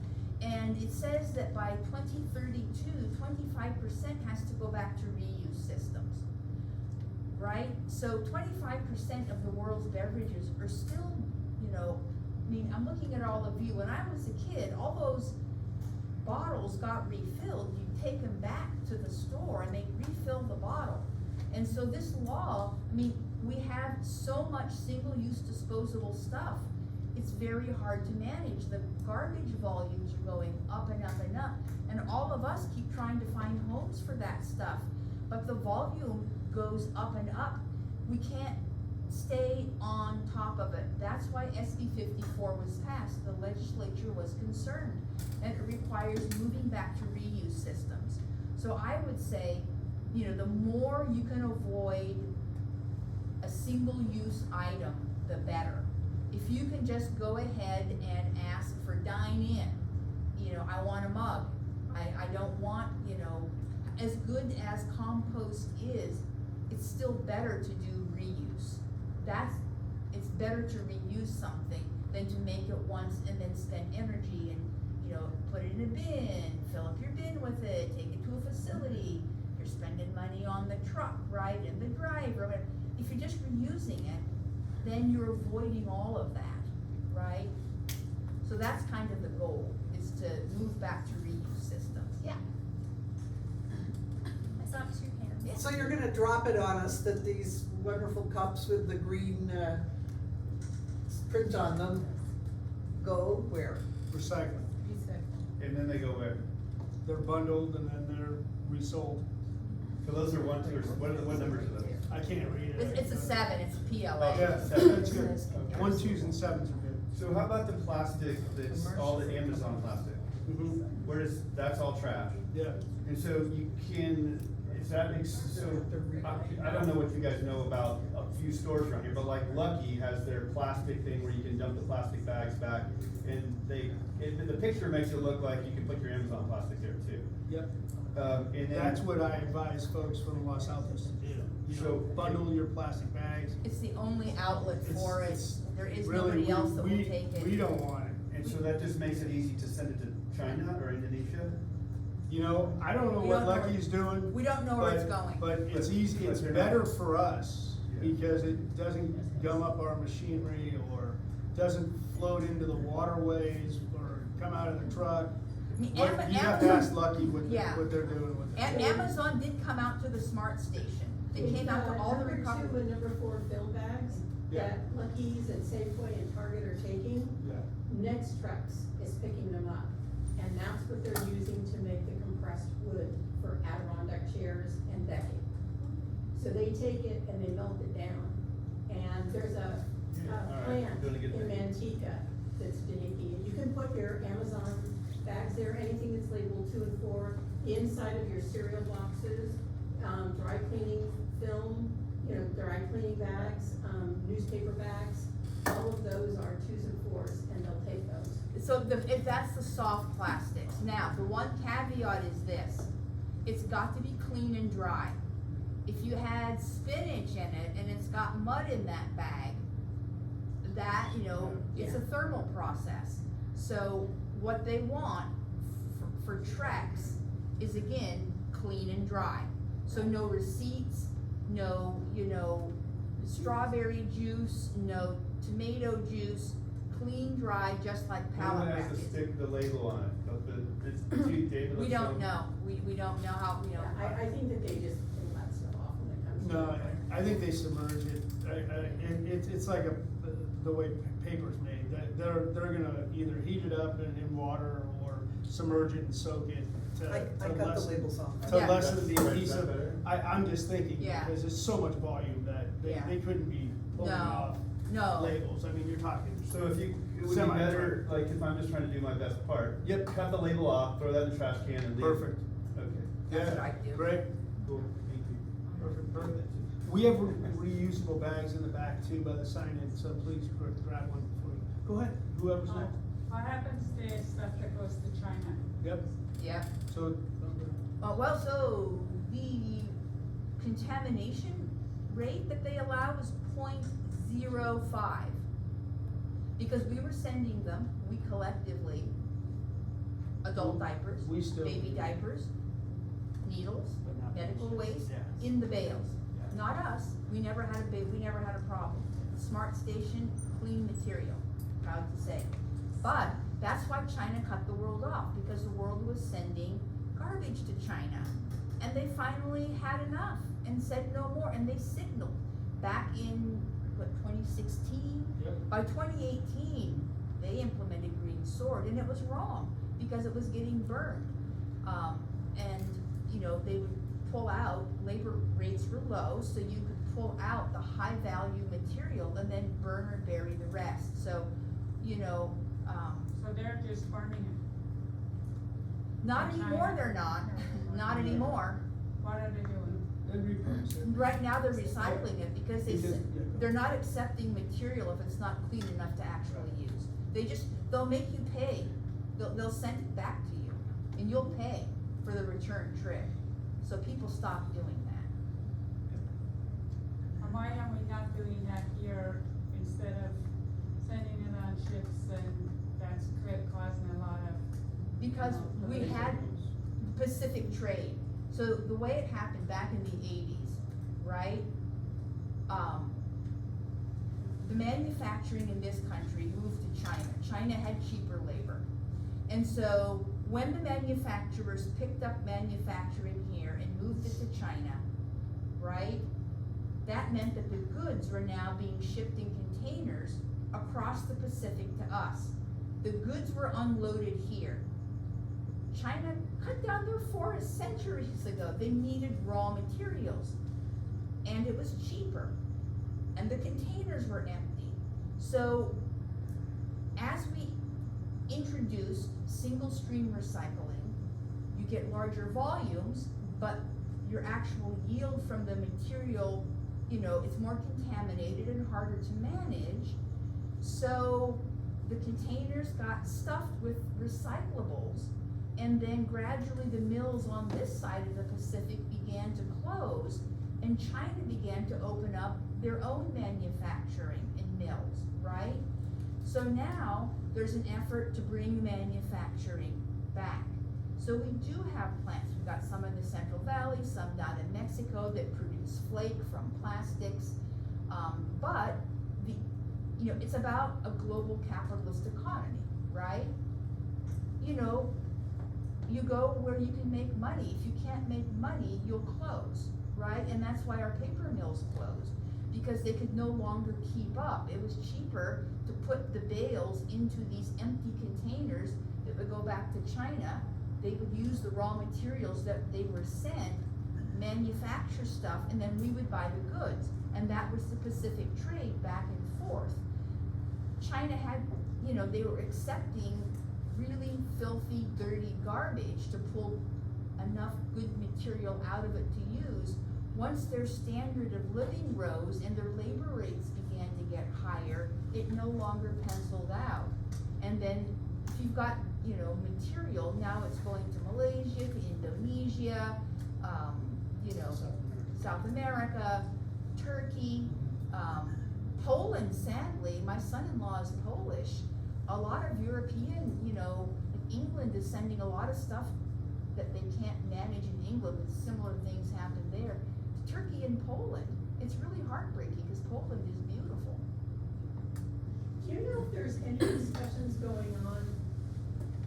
And it says that by 2032, 25% has to go back to reuse systems, right? So 25% of the world's beverages are still, you know, I mean, I'm looking at all of you, when I was a kid, all those bottles got refilled, you take them back to the store and they refill the bottle. And so this law, I mean, we have so much single-use disposable stuff. it's very hard to manage. The garbage volumes are going up and up and up, and all of us keep trying to find homes for that stuff. But the volume goes up and up. We can't stay on top of it. That's why SB 54 was passed. The legislature was concerned, and it requires moving back to reuse systems. So I would say, the more you can avoid a single-use item, the better. If you can just go ahead and ask for dine in, I want a mug. I don't want, as good as compost is, it's still better to do reuse. It's better to reuse something than to make it once and then spend energy and, put it in a bin, fill up your bin with it, take it to a facility. You're spending money on the truck, right, and the driver. If you're just reusing it, then you're avoiding all of that, right? So that's kind of the goal, is to move back to reuse systems. Yeah. I saw 2 hands. So you're gonna drop it on us that these wonderful cups with the green, print on them go where? Recycling. And then they go where? They're bundled and then they're resold. So those are 1, 2, or what numbers are those? I can't read it. It's a 7, it's a PLA. Oh, Yeah, that's good. Okay. 1, 2s, and 7s are good. So how about the plastic that's all the Amazon plastic? Where does, that's all trash? Yeah. And so you can, is that, I don't know what you guys know about a few stores around here, but like Lucky has their plastic thing where you can dump the plastic bags back, and the picture makes it look like you can put your Amazon plastic there too. Yep. And then, That's what I advise folks from Los Altos to do. So- Bundle your plastic bags. It's the only outlet for it. It's There is really, nobody else that will we- take it. We don't want it. and so that just makes it easy to send it to China or Indonesia? I don't know We what don't know Lucky's doing. We don't know where it's going. But it's But- easy, but it's they're better not- for us Yeah. because it doesn't gum up our machinery or doesn't float into the waterways or come out of the truck. I mean, What- You have to ask Lucky what Yeah. they're doing with it. Amazon did come out to the smart station. They came out to all the Number 2 recovery. and number 4 fill bags Yeah. that Lucky's and Safeway and Target are taking, Yeah. Next Trex is picking them up. And that's what they're using to make the compressed wood for Adirondack chairs and decking. So they take it and they melt it down. And there's a Alright, plant doing a good in thing. Manteca that's finicky. And you can put your Amazon bags there, anything that's labeled 2 and 4, inside of your cereal boxes, dry cleaning film, dry cleaning bags, newspaper bags. All of those are 2s and 4s, and they'll take those. So if that's the soft plastics. Now, the one caveat is this, it's got to be clean and dry. If you had spinach in it and it's got mud in that bag, that, it's a thermal process. So what they want for Trex is, again, clean and dry. So no receipts, no, strawberry juice, no tomato juice, clean, dry, just like pallet Who has to packets. stick the label on it? David, We let's don't go. know, we don't know how, I think that they just pull that stuff off when it comes to. No, I think they submerge it. It's like the way paper's made. They're gonna either heat it up in water or submerge it and soak it I got the lessen- labels on. to Yeah. lessen the Is that adhesive. better? I'm just thinking, Yeah. because there's so much volume that Yeah. they couldn't be pulling No. off no. labels. I mean, you're talking. So if you, it would be Semi- better, like, if I'm just trying to do my best part. Yep. Cut the label off, throw that in the trash can and leave. Perfect. Okay, That's what I do. Great. cool, thank you. Perfect. We have reusable bags in the back too by the sign-in, so please grab one before you. Go ahead, whoever's next. What happens to the stuff that goes to China? Yep, Yeah. so, So the contamination rate that they allow is 0.05. Because we were sending them, we collectively, adult diapers, we still. baby diapers, needles, But not medical those. waste, Yeah. in the bales. Yeah. Not us, we never had a problem. Smart station, clean material, proud to say. But that's why China cut the world off, because the world was sending garbage to China. And they finally had enough and said no more, and they signaled back in what, 2016? Yep. By 2018, they implemented green sword, and it was wrong, because it was getting burned. And, you know, they would pull out, labor rates were low, so you could pull out the high value material and then burn or bury the rest. So, you know, So they're just burning it. not anymore, they're not, not anymore. What are they doing? Then repurpose it. Right now, they're recycling it because Because- they're not accepting material if it's not clean enough to actually use. They'll make you pay, they'll send it back to you, and you'll pay for the return trip. So people stop doing that. And why are we not doing that here instead of sending it on ships, and that's causing a lot of. Because we had Pacific trade. So the way it happened back in the 80s, right? The manufacturing in this country moved to China. China had cheaper labor. And so when the manufacturers picked up manufacturing here and moved it to China, right? That meant that the goods were now being shipped in containers across the Pacific to us. The goods were unloaded here. China cut down their forests centuries ago. They needed raw materials, and it was cheaper, and the containers were empty. So as we introduced single stream recycling, you get larger volumes, but your actual yield from the material, you know, it's more contaminated and harder to manage. So the containers got stuffed with recyclables, and then gradually the mills on this side of the Pacific began to close, and China began to open up their own manufacturing in mills, right? So now there's an effort to bring manufacturing back. So we do have plants. We've got some in the Central Valley, some down in Mexico that produce flake from plastics. But it's about a global capitalist economy, right? You know, you go where you can make money. If you can't make money, you'll close, right? And that's why our paper mills closed, because they could no longer keep up. It was cheaper to put the bales into these empty containers that would go back to China. They would use the raw materials that they were sent, manufacture stuff, and then we would buy the goods. And that was the Pacific trade back and forth. China had, they were accepting really filthy, dirty garbage to pull enough good material out of it to use. Once their standard of living rose and their labor rates began to get higher, it no longer penciled out. And then if you've got, material, now it's going to Malaysia, to Indonesia, South America, Turkey, Poland, sadly. My son-in-law is Polish. A lot of European, England is sending a lot of stuff that they can't manage in England, but similar things happen there. To Turkey and Poland. It's really heartbreaking because Poland is beautiful. Do you know if there's any discussions going on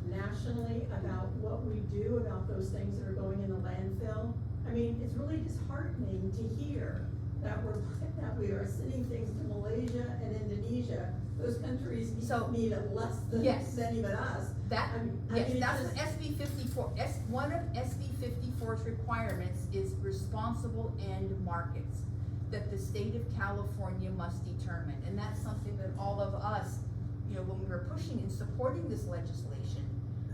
nationally about what we do about those things that are going in the landfill? I mean, it's really disheartening to hear that we are sending things to Malaysia and Indonesia. Those countries need it less than even us. That's what SB 54, one of SB 54's requirements is responsible end markets that the state of California must determine. And that's something that all of us, when we were pushing and supporting this legislation,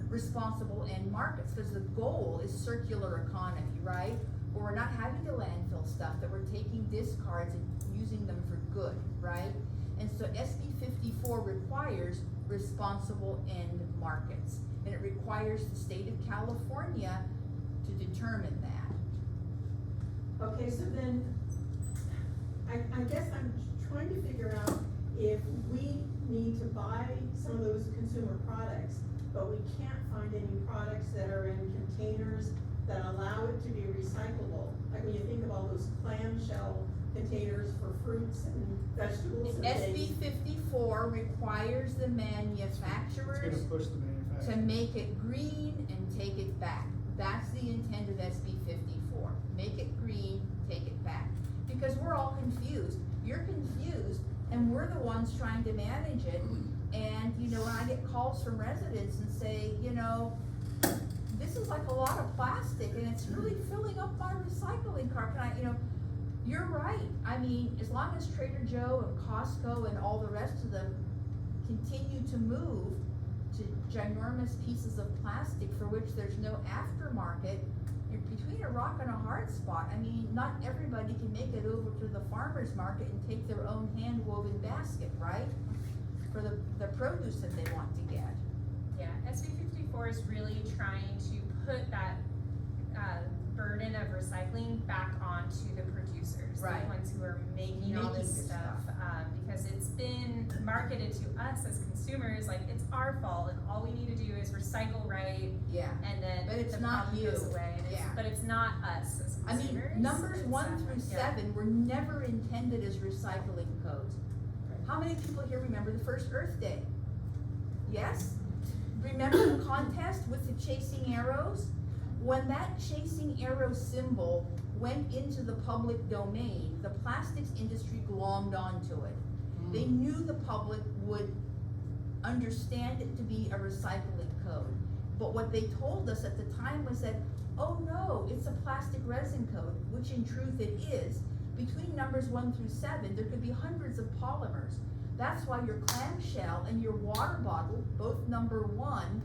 responsible end markets, because the goal is circular economy, right? Where we're not having to landfill stuff, that we're taking discards and using them for good, right? And so SB 54 requires responsible end markets, and it requires the state of California to determine that. Okay, so then, I guess I'm trying to figure out if we need to buy some of those consumer products, but we can't find any products that are in containers that allow it to be recyclable. Like when you think of all those clamshell containers for fruits and vegetables and things. SB 54 requires the manufacturers It's gonna push the manufacturer. to make it green and take it back. That's the intent of SB 54. Make it green, take it back. Because we're all confused. you're confused, and we're the ones trying to manage it. And, you know, when I get calls from residents and say, you know, this is like a lot of plastic and it's really filling up my recycling cart, can I, you know, you're right. I mean, as long as Trader Joe and Costco and all the rest of them continue to move to ginormous pieces of plastic for which there's no aftermarket, you're between a rock and a hard spot. I mean, not everybody can make it over to the farmer's market and take their own hand-woven basket, right? For the produce that they want to get. Yeah, SB 54 is really trying to put that burden of recycling back onto the producers, Right. the ones who are making all this this stuff, because it's been marketed to us as consumers like it's our fault and all we need to do is recycle right, Yeah. and then But it's the not problem you. goes away. And Yeah. but it's not us as I consumers. mean, numbers It's, 1 through yeah. 7 were never intended as recycling codes. How many people here remember the first Earth Day? Yes? Remember the contest with the chasing arrows? When that chasing arrow symbol went into the public domain, the plastics industry glommed onto it. They knew the public would understand it to be a recycling code. But what they told us at the time was that, oh no, it's a plastic resin code, which in truth it is. Between numbers 1 through 7, there could be hundreds of polymers. That's why your clamshell and your water bottle, both number 1,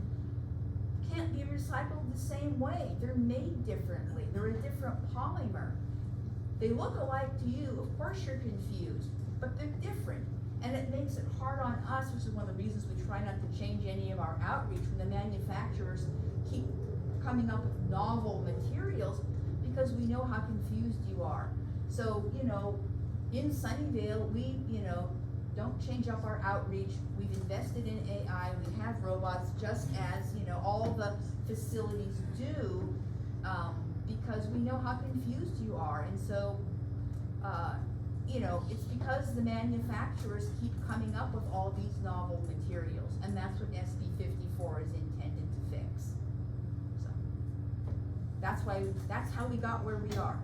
can't be recycled the same way. They're made differently. They're a different polymer. They look alike to you, of course you're confused, but they're different. And it makes it hard on us, which is one of the reasons we try not to change any of our outreach when the manufacturers keep coming up with novel materials, because we know how confused you are. So, you know, in Sunnyvale, we, you know, don't change up our outreach. We've invested in AI, we have robots, just as, you know, all the facilities do, because we know how confused you are. And so, you know, it's because the manufacturers keep coming up with all these novel materials, and that's what SB 54 is intended to fix. So, that's how we got where we are.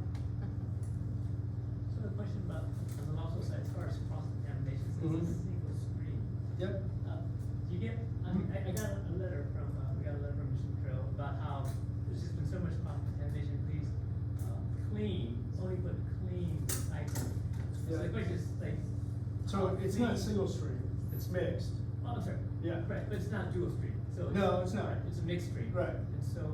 So the question about, on the also side, as far as cross-contamination, since it's a single stream. Yep. Do you get, I mean, I got a letter from, we got a letter from Mission Trail about how there's just been so much cross-contamination, please, only put clean recycling. So the question is, like. So it's not single stream, it's mixed. Oh, I'm sorry. Yeah. Right, but it's not dual stream, so. No, it's not. Right, it's a mixed stream. Right. And so,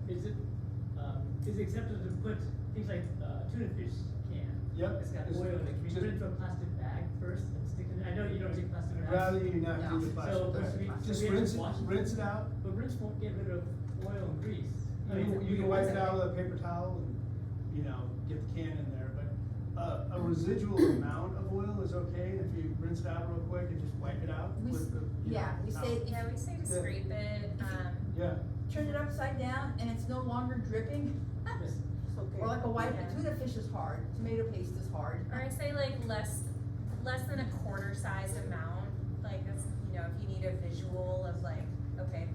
is it acceptable to put things like, tuna fish can? Yep. It's got It's oil in it, can you just- put it into a plastic bag first and stick it in? I know you don't take plastic bags. Rather you not No. do the So, plastic bag. so Just we have to rinse it, wash rinse it out. But rinse won't get rid of oil and grease. I mean, You can wipe it out with a paper towel and, you know, get the can in there, but a residual amount of oil is okay. If you rinse it out real quick and just wipe it out We with the, you yeah, know, we towel. say if Yeah, we say to Yeah. scrape it, Yeah, turn it upside down and it's no longer dripping, Yes. It's okay. or like a white Yeah. tuna fish is hard, tomato paste is hard. or I say like less than a quarter sized amount, like that's, you know, if you need a visual of like, okay,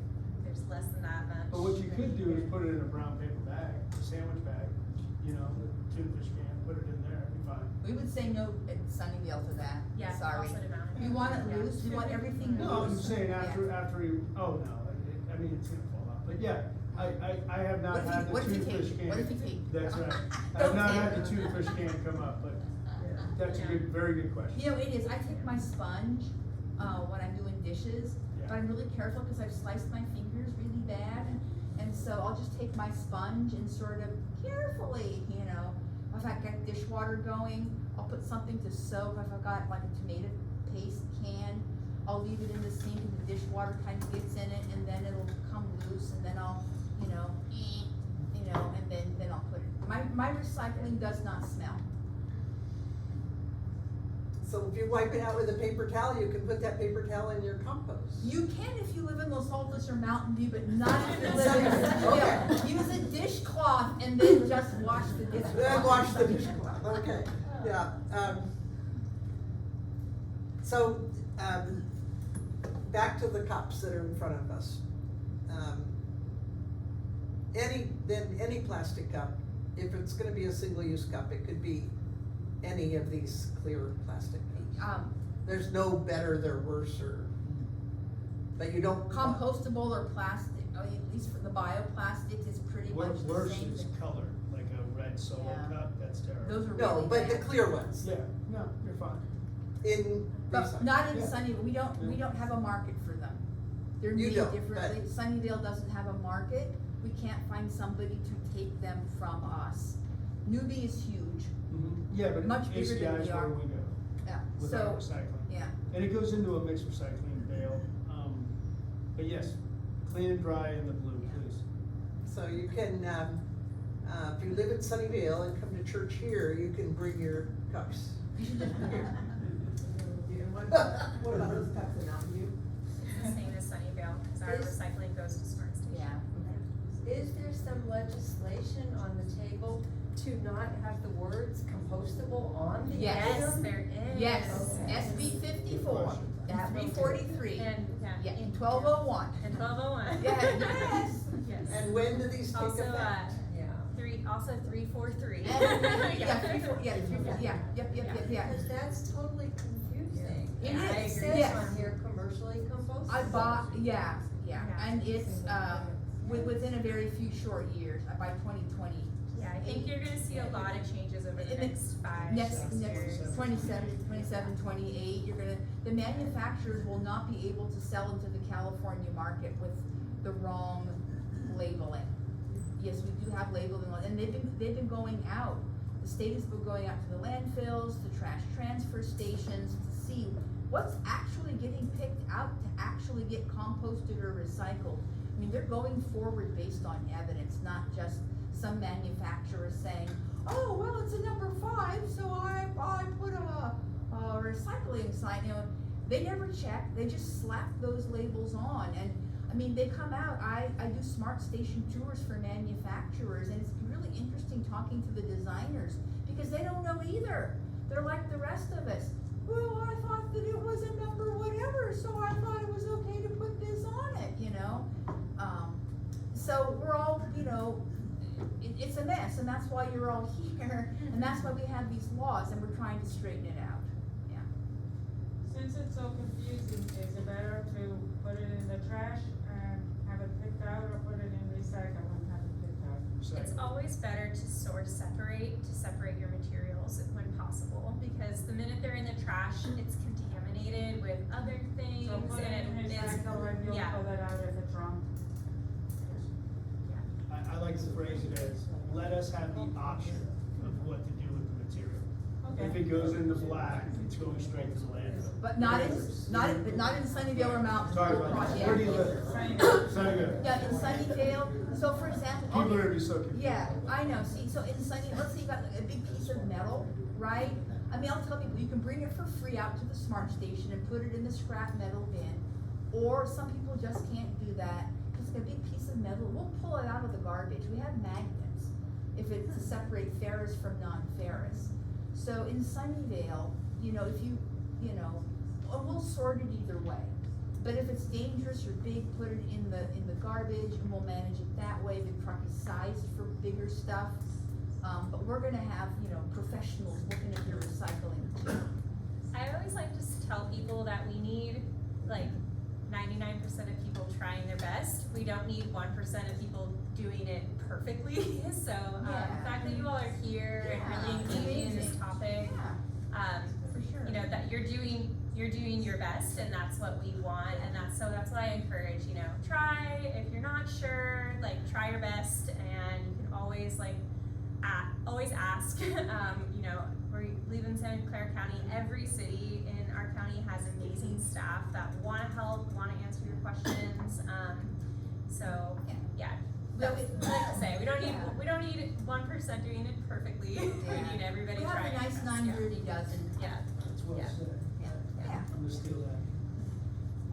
there's less than that much. but what you could do is put it in a brown paper bag, a sandwich bag, you know, the tuna fish can, put it in there, it'd be fine. We would say no at Sunnyvale to that, Yeah, sorry. also to mount. We want it Yeah. loose, we want everything loose. No, I'm saying after Yeah. you, oh no, I mean, it's gonna fall out, but yeah, I have not had the What if you tuna fish take, can. what if you take? That's right, I've Don't not take had it. the tuna fish can come up, but that's a good, very good question. You know, it is, I take my sponge, when I'm doing dishes, but Yeah. I'm really careful because I've sliced my fingers really bad. And so I'll just take my sponge and sort of carefully, you know, if I've got dishwater going, I'll put something to soak. If I've got like a tomato paste can, I'll leave it in the sink and the dishwater kind of gets in it, and then it'll come loose, and then I'll, you know, and then I'll put it. My recycling does not smell. So if you wipe it out with a paper towel, you can put that paper towel in your compost. You can if you live in Los Altos or Mountain View, but not if you live in Sunnyvale. Use a dishcloth and then just wash the dishcloth. Then wash the dishcloth, okay, yeah. So, back to the cups that are in front of us. Any plastic cup, if it's gonna be a single-use cup, it could be any of these clear plastic bags? There's no better, they're worse, or, but you don't. Compostable or plastic, at least for the bioplastics, it's pretty much What's the worse same is thing. color, like a red solo Yeah. cup, that's terrible. Those are No, really but the bad. clear ones, Yeah, no, you're fine. in But recycling. not in Yeah. Sunnyvale, we don't have a market for them. They're You made don't, differently, Sunnyvale doesn't have a market, we can't find somebody to take them from us. Newbie is huge, Yeah, but Much bigger than ACI is we where are. we go yeah, with our so, recycling. yeah. And it goes into a mixed recycling bale, but yes, clean and dry in the blue, please. So you can, if you live in Sunnyvale and come to church here, you can bring your cups. What about those cups in Mountain View? It's the same as Sunnyvale, because our recycling goes to Smart Station. Yeah. Is there some legislation on the table to not have the words compostable on the Yes. item? There is. Yes, Okay. SB 54, That three will do. 43, And, yeah. yeah, in 1201. And 1201. Yeah, yes. Yes. And when do these take Also, effect? Yeah. also 343. Yeah, 34, yeah, 34, yeah, yep, yeah. Because that's totally confusing. It And is, It says yes. on here commercially compostable. I bought, yeah, Yeah. and it's, within a very few short years, by 2020. Yeah, I think you're gonna see a lot of changes over the In the next 5, Next 6 years. 27, 28, the manufacturers will not be able to sell into the California market with the wrong labeling. Yes, we do have labeling, and they've been going out. The state has been going out to the landfills, to trash transfer stations, to see what's actually getting picked out to actually get composted or recycled. I mean, they're going forward based on evidence, not just some manufacturer saying, oh, well, it's a number 5, so I put a recycling sign, you know. They never check, they just slap those labels on, and I mean, they come out, I do smart station tours for manufacturers, and it's really interesting talking to the designers, because they don't know either. They're like the rest of us. Well, I thought that it was a number whatever, so I thought it was okay to put this on it, you know? So we're all, you know, it's a mess, and that's why you're all here, and that's why we have these laws, and we're trying to straighten it out, yeah. Since it's so confusing, is it better to put it in the trash and have it picked out, or put it in recycle and have it picked out? It's always better to separate your materials when possible, because the minute they're in the trash, it's contaminated with other things, So put it in and it's, recycle and you'll yeah. pull it out if it's wrong. I like to phrase it as, let us have the option of what to do with the material. If it goes into black, it's going straight to the landfill. But not in Sunnyvale or Mountain. Sorry View. about that. Yeah. Where do you live? Sunnyvale. Yeah, in Sunnyvale, so for example. People are gonna be so confused. Yeah, I know, see, so in let's say you got a big piece of metal, right? I mean, I'll tell people, you can bring it for free out to the smart station and put it in the scrap metal bin, or some people just can't do that. Just a big piece of metal, we'll pull it out of the garbage, we have magnets, if it's to separate ferrous from non-ferrous. So in Sunnyvale, you know, if you know, we'll sort it either way. But if it's dangerous or big, put it in the garbage, and we'll manage it that way. The truck is sized for bigger stuff. But we're gonna have, you know, professionals looking at your recycling too. I always like to tell people that we need like 99% of people trying their best. We don't need 1% of people doing it perfectly. So the fact that you all are here and really engaging in this topic, For sure. you know, that you're doing your best, and that's what we want, and that's what I encourage, you know, try, if you're not sure, like, try your best, and you can always, like, always ask, you know, we live in Santa Clara County, every city in our county has amazing staff that wanna help, wanna answer your questions, so, yeah. Like I say, we don't need 1% doing it perfectly, we need everybody We have trying. a nice their best, 9 dirty dozen. Yeah, That's well Yeah. said. Yeah. I'm gonna steal that.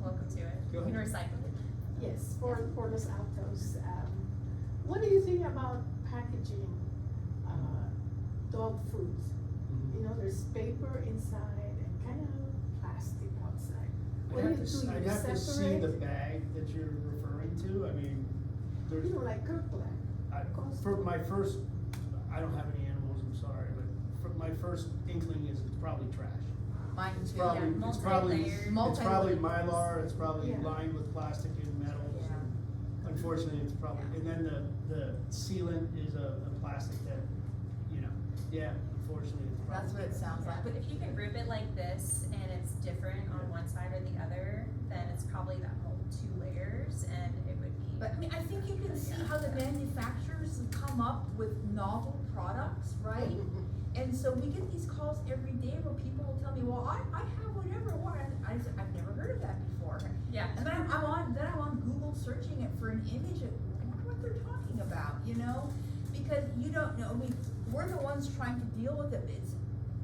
welcome to it. Go You can ahead. recycle it. Yes, for Los Altos, what do you think about packaging, dog food? You know, there's paper inside and kind of plastic outside. What do you do? I'd You have to see separate? the bag that you're referring to, I mean, there's, You know, like Kirkland. for my first, I don't have any animals, I'm sorry, but for my first inkling is it's probably trash. Mine It's too. probably, Yeah, it's probably, multi-layered. it's probably Multi-layers. Mylar, it's probably Yeah. lined with plastic and metals. Yeah. and Unfortunately, it's probably, and then the sealant is a plastic that, you know, yeah, unfortunately, it's probably. That's what it sounds like. But if you can grip it like this and it's different on one side or the other, then it's probably that whole 2 layers and it would be. But I mean, I think you can see how the manufacturers come up with novel products, right? And so we get these calls every day where people will tell me, well, I have whatever, I said, I've never heard of that before. Yeah. And then I'm on Google searching it for an image of what they're talking about, you know? Because you don't know, I mean, we're the ones trying to deal with it, it's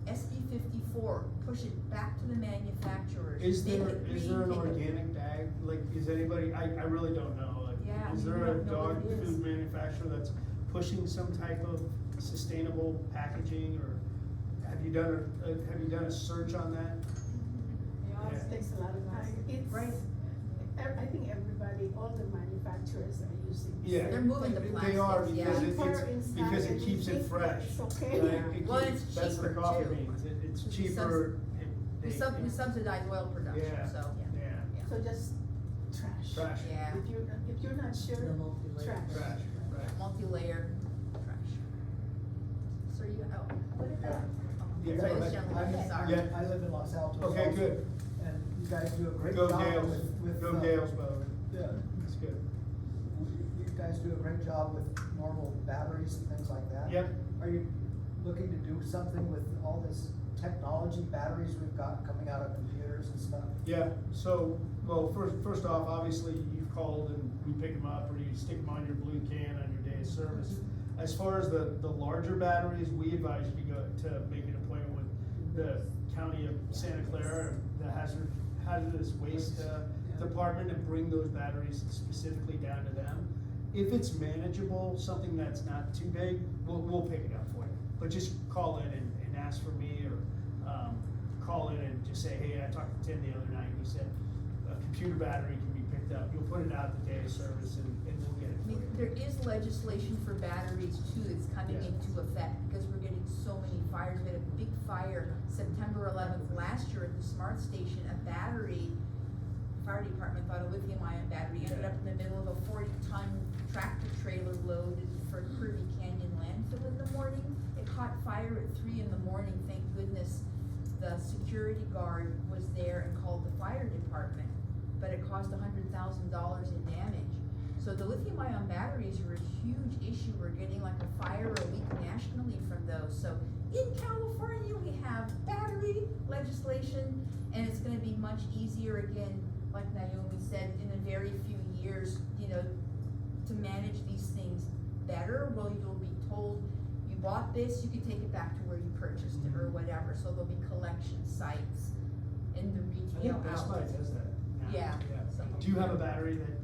SB 54, push it back to the manufacturers. Is make there, it is green, there an make it- organic bag, like, is anybody, I really don't know, like, Yeah, is we there a don't know dog what it is. food manufacturer that's pushing some type of sustainable packaging, or have you done a search on that? It takes a lot of time. It's, Right. I think everybody, all the manufacturers are using. Yeah. They're moving the They are, plastics, yeah. because Cheaper it's, inside because it and keeps it it's fresh. okay. Right? Yeah. It Well, keeps- it's that's the cheaper, coffee too. beans, it's We cheaper. We subsidize oil production, Yeah. so. Yeah, So just trash. trash. Yeah. If you're not sure, trash. Trash, right. Multi-layer trash. So you, what is that? Yeah, So go this ahead. gentleman, sorry. Yeah. I live in Los Altos. Okay, also, good. And you guys do a great Go job Gales, with. go Gales, Bo. Yeah. That's good. You guys do a great job with normal batteries and things like that. Yep. Are you looking to do something with all this technology, batteries we've got coming out of computers and stuff? Yeah, so, well, first off, obviously, you called and we pick them up, or you stick them on your blue can on your day of service. As far as the larger batteries, we advise you to go to make an appointment with the county of Santa Clara, the hazardous waste department, and bring those batteries specifically down to them. If it's manageable, something that's not too big, we'll pick it up for you. But just call in and ask for me, or call in and just say, hey, I talked to Tim the other night, and he said a computer battery can be picked up. You'll put it out the day of service, and we'll get it I for mean, you. there is legislation for batteries too that's coming Yeah. into effect because we're getting so many fires. We had a big fire September 11th last year at the Smart Station. A battery, fire department thought a lithium-ion battery ended Yeah. up in the middle of a 40-ton tractor trailer loaded for Curvy Canyon landfill in the morning. It caught fire at 3 in the morning. Thank goodness the security guard was there and called the fire department, but it caused $100,000 in damage. So the lithium-ion batteries are a huge issue. We're getting like a fire a week nationally from those. So in California, we have battery legislation, and it's gonna be much easier again, like Naomi said, in a very few years, you know, to manage these things better. Well, you'll be told, you bought this, you can take it back to where you purchased it or whatever. So there'll be collection sites in the I retail think Best Buy outlets. does that now. Yeah. Do you have a battery that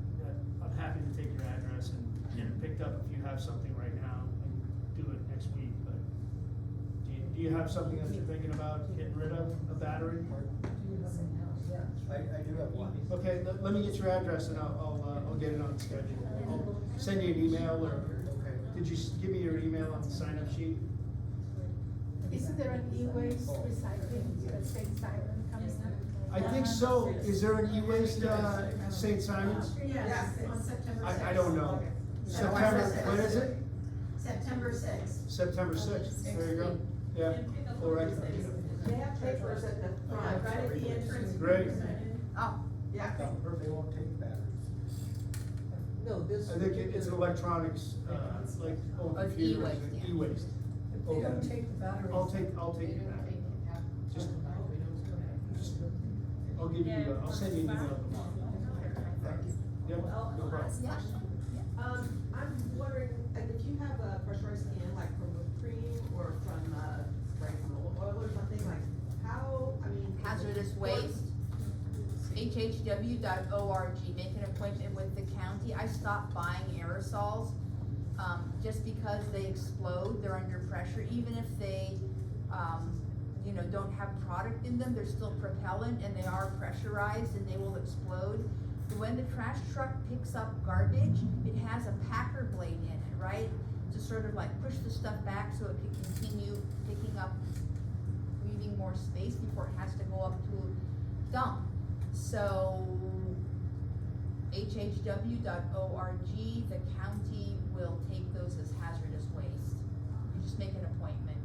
I'm happy to take your address and get it picked up if you have something right now, and do it next week, but do you have something that you're thinking about getting rid of, a battery? I do have one. Okay, let me get your address and I'll get it on the schedule. I'll send you an email, or, Okay. did you give me your email on the sign-up sheet? Isn't there an e-waste recycling that St. Simon comes in? I think so. Is there an e-waste, St. Simon's? Yes, on September 6th. I don't know. September, when is it? September 6th. September 6th, there you go. Yeah, all right. They have papers at the front. Right at the entrance. Great. Oh, Yeah. They won't take batteries. No, this. I think it's electronics, like, Oh, it's computers, e-waste, yeah. e-waste. They don't take the batteries. I'll take it back. Just, I'll give you, I'll send you an email tomorrow. Yep, no problem. yeah. I'm wondering, like, if you have a pressurized can, like from whipped cream or from, like from oil or something, like, how, I mean. Hazardous waste, hhw.org, make an appointment with the county. I stopped buying aerosols, just because they explode, they're under pressure, even if they, you know, don't have product in them, they're still propellant and they are pressurized and they will explode. When the trash truck picks up garbage, it has a packer blade in it, right? to sort of like push the stuff back so it can continue picking up, leaving more space before it has to go up to a dump. So hhw.org, the county will take those as hazardous waste. You just make an appointment.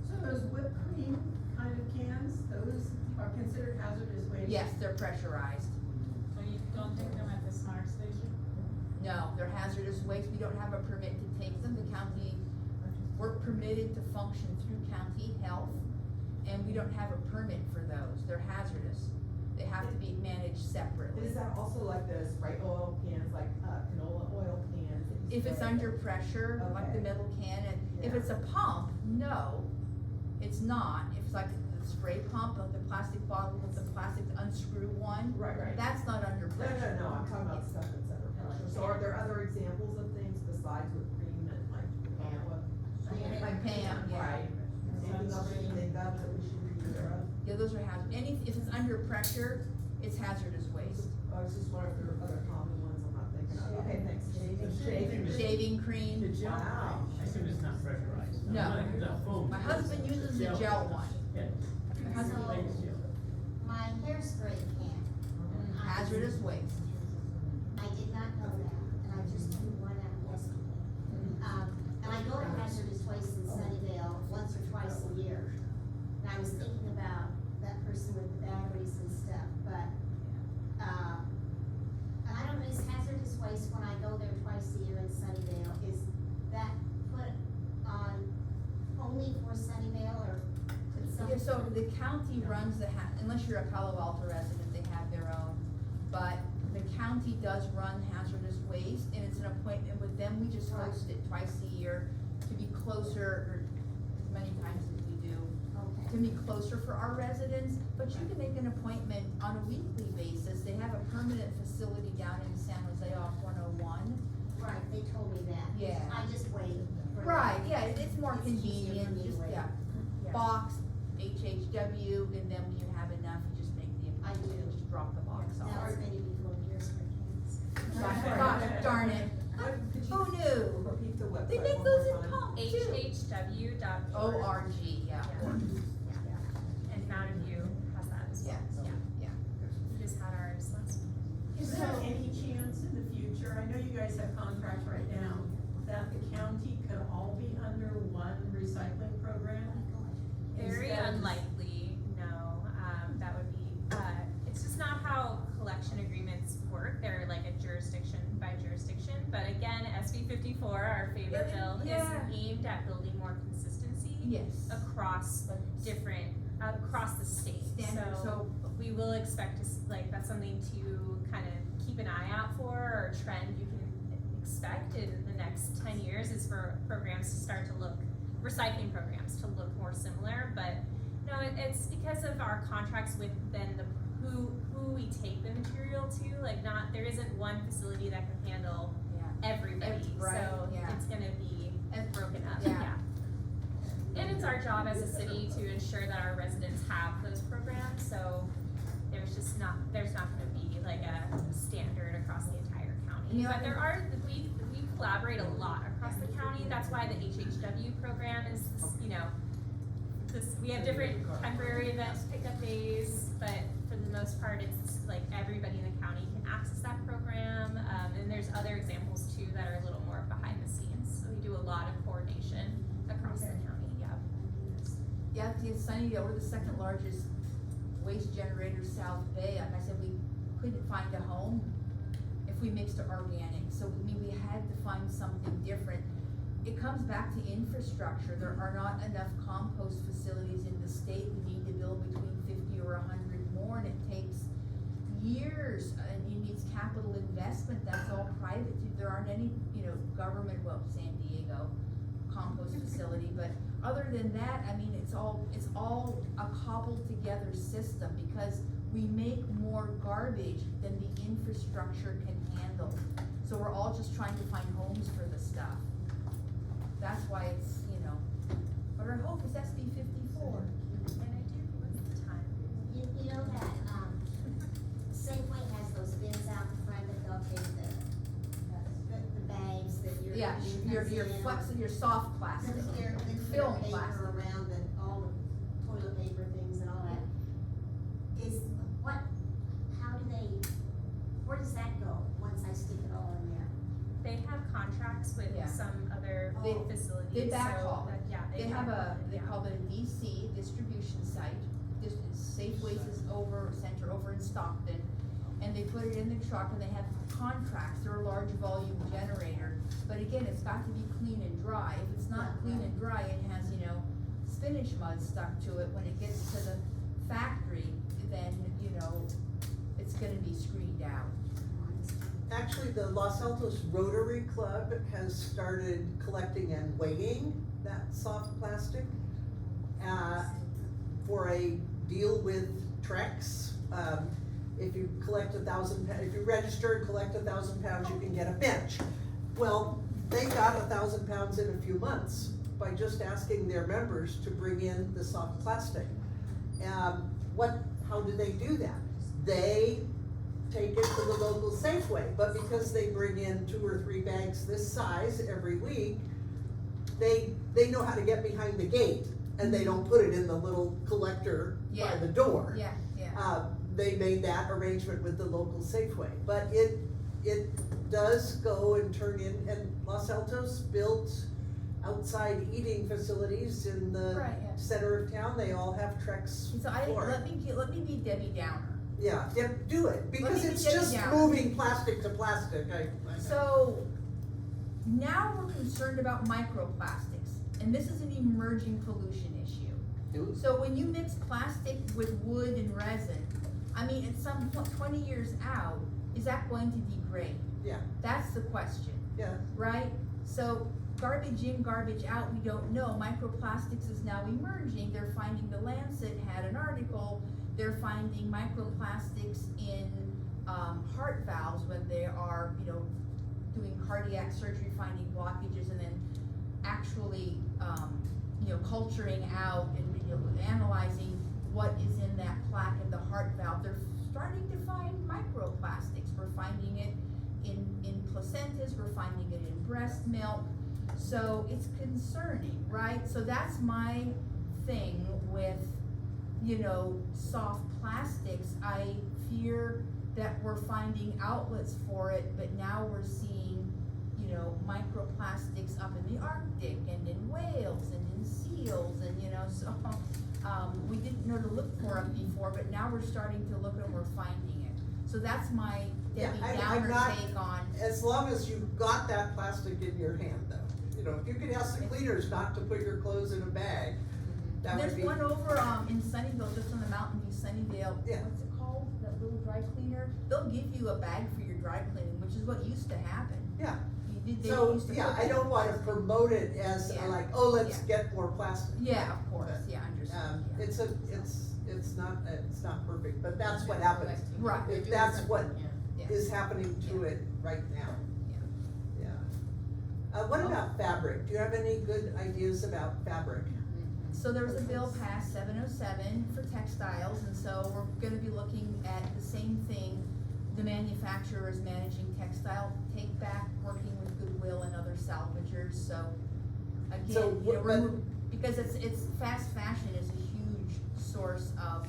So those whipped cream kind of cans, those are considered hazardous waste? Yes, they're pressurized. So you don't take them at the smart station? No, they're hazardous waste. We don't have a permit to take them. The county, we're permitted to function through county health, and we don't have a permit for those. They're hazardous. They have to be managed separately. Is that also like the spray oil cans, like, canola oil cans? that you If it's spray? under pressure, like the Okay. metal can, and if Yeah. it's a pump, no, it's not. If it's like the spray pump, like the plastic bottle with the plastic unscrew one, Right. that's not under No, pressure. no, I'm talking about stuff that's under pressure. So are there other examples of things besides whipped cream and like canola? Like Pam, yeah. Right. Anything else you can think of that we should be aware of? Yeah, those are if it's under pressure, it's hazardous waste. I was just wondering if there are other common ones I'm not thinking of. Okay, thanks. Shaving. Shaving cream. The gel, Wow. I assume it's not pressurized. No. Like the foam. My husband uses the gel one. Yeah. My husband Like the gel. My hairspray can. hazardous waste. I did not know that, and I just threw one out yesterday. And I go to hazardous waste in Sunnyvale once or twice a year. And I was thinking about that person with the batteries and stuff, but, and I don't know, is hazardous waste when I go there twice a year in Sunnyvale, is that put on only for Sunnyvale or could some? Yeah, so the county runs unless you're a Palo Alto resident, they have their own. But the county does run hazardous waste, and it's an appointment with them. We just host it twice a year to be closer, or as many times as we do, to be closer for our residents. But you can make an appointment on a weekly basis. They have a permanent facility down in San Jose off 101. Right, they told me that. Yeah. I just waited for that. Right, yeah, it's more It's easier for convenient, me to just, wait. yeah. Box, HHW, and then when you have enough, you just make the, I do. just drop the box Now off. it's made me feel years for kids. Gosh darn it. What, could you Who knew? repeat the website They make one those more in time? pump too. hhw.org. ORG, yeah. And Mountain View has that as well. Yeah. We just had ours last week. Is there any chance in the future, I know you guys have contracts right now, that the county could all be under one recycling program? Very Instead of- unlikely, no, that would be, it's just not how collection agreements work, they're like a jurisdiction by jurisdiction, but again, SB 54, our favorite bill, is Yeah. aimed at building more consistency Yes. across different, across the state, Standard, so, we will expect to, that's something to kind of keep an eye out for, or a trend you can expect in the next 10 years is for programs to start to look, recycling programs to look more similar, but no, it's because of our contracts with then who we take the material to, like there isn't one facility that can handle yeah. everybody, Right, so yeah. it's gonna be broken up, Yeah. yeah. And it's our job as a city to ensure that our residents have those programs, so there's not gonna be like a standard across the entire county. Yeah. But there are, we collaborate a lot across the county, that's why the HHW program is, we have different temporary events, pickup days, but for the most part, it's like everybody in the county can access that program, and there's other examples too that are a little more behind the scenes, so we do a lot of coordination across the county, yeah. Yeah, the Sunnyvale, we're the second largest waste generator South Bay. Like I said, we couldn't find a home if we mixed it organic, so we had to find something different. It comes back to infrastructure. There are not enough compost facilities in the state. We need to build between 50 or 100 more, and it takes years, and it needs capital investment. That's all private. There aren't any, government, well, San Diego compost facility, but other than that, I mean, it's all a cobbled together system, because we make more garbage than the infrastructure can handle. So we're all just trying to find homes for the stuff. That's why it's, but our hope is SB 54. And I do, what's the time? You know that, Safeway has those bins out in front that they'll take the bags that you're Yeah, your flex, your soft plastic, Since you're, then you film put plastic. paper around all the toilet paper things and all that. How do they, where does that go, once I stick it all in there? They have contracts with Yeah. some other They- facilities, they so backhaul. that, yeah, They have they yeah. call it a DC, distribution site, this is Safeways is center over in Stockton. And they put it in the truck and they have contracts, they're a large volume generator, but again, it's got to be clean and dry. If it's not clean and dry, it has, spinach mud stuck to it, when it gets to the factory, then, it's gonna be screened out. Actually, the Los Altos Rotary Club has started collecting and weighing that soft plastic, for a deal with Trex. If you collect 1,000, if you register and collect 1,000 pounds, you can get a bench. Well, they got 1,000 pounds in a few months by just asking their members to bring in the soft plastic. How do they do that? They take it to the local Safeway, but because they bring in 2 or 3 bags this size every week, they know how to get behind the gate, and they don't put it in the little collector by Yeah. the door. Yeah. They made that arrangement with the local Safeway, but it does go and turn in, and Los Altos built outside eating facilities in the Right, yeah. center of town. They all have Trex So let me be Debbie Downer. Yeah, do it, because me it's get it just down. moving plastic to plastic, I know. So, now we're concerned about microplastics, and this is an emerging pollution issue. So when you mix plastic with wood and resin, at some point, 20 years out, is that going to degrade? Yeah. That's the question, Yeah, right? So garbage in, garbage out, we don't know. Microplastics is now emerging. They're finding, the Lancet had an article, they're finding microplastics in heart valves when they are, doing cardiac surgery, finding blockages, and then actually, culturing out and analyzing what is in that plaque in the heart valve. They're starting to find microplastics. We're finding it in placentas, we're finding it in breast milk. So it's concerning, right? So that's my thing with, soft plastics. I fear that we're finding outlets for it, but now we're seeing, microplastics up in the Arctic and in whales and in seals and, so, we didn't know to look for it before, but now we're starting to look and we're finding it. So that's my Debbie I'm Downer not- take on. as long as you've got that plastic in your hand though. If you could ask the cleaners not to put your clothes in a bag, that would There's be. one over, in Sunnyvale, just on the Mountain View, Sunnyvale, Yeah. what's it called, that little dry cleaner? They'll give you a bag for your dry cleaning, which is what used to happen. Yeah. They So, used to yeah, put I that- don't wanna promote it as Yeah. like, oh, let's Yeah. get more plastic. Yeah, of course, yeah, understand, yeah. It's not perfect, but that's what happens. Right. If that's what Yeah. is happening to it right now. Yeah. Yeah. What about fabric? Do you have any good ideas about fabric? So there was a bill passed, 707, for textiles, and so we're gonna be looking at the same thing. The manufacturers managing textile take back, working with Goodwill and other salvagers, so So again, what- because it's fast fashion is a huge source of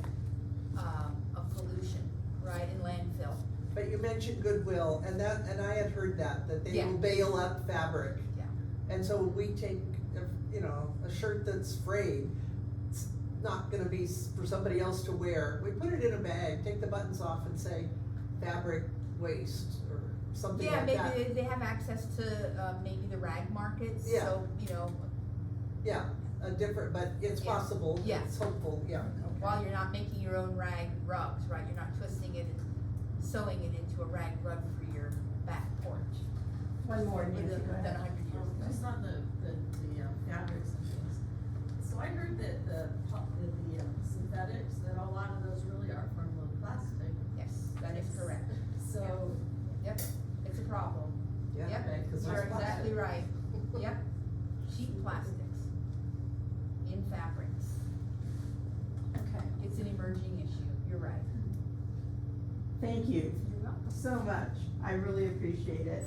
pollution, right, in landfill. But you mentioned Goodwill, and I had heard that they Yeah. will bail up fabric. Yeah. And so we take, a shirt that's frayed, it's not gonna be for somebody else to wear. We put it in a bag, take the buttons off and say fabric waste or something Yeah, like that. maybe they have access to, maybe the rag markets, Yeah. so, Yeah, but it's Yeah. possible, Yeah. it's hopeful, yeah. while you're not making your own rag rugs, right, you're not twisting it and sewing it into a rag rug for your back porch. One more, Than Nancy, go ahead. 100 years ago. Just on the fabrics and things. So I heard that the synthetics, that a lot of those really are from the plastic. Yes, that is correct. So, Yep, it's a problem. Yeah. Yep, okay, 'cause you're there's exactly plastic. right. Yep, cheap plastics in fabrics. Okay, It's an emerging issue, you're right. thank you You're welcome. so much. I really appreciate it.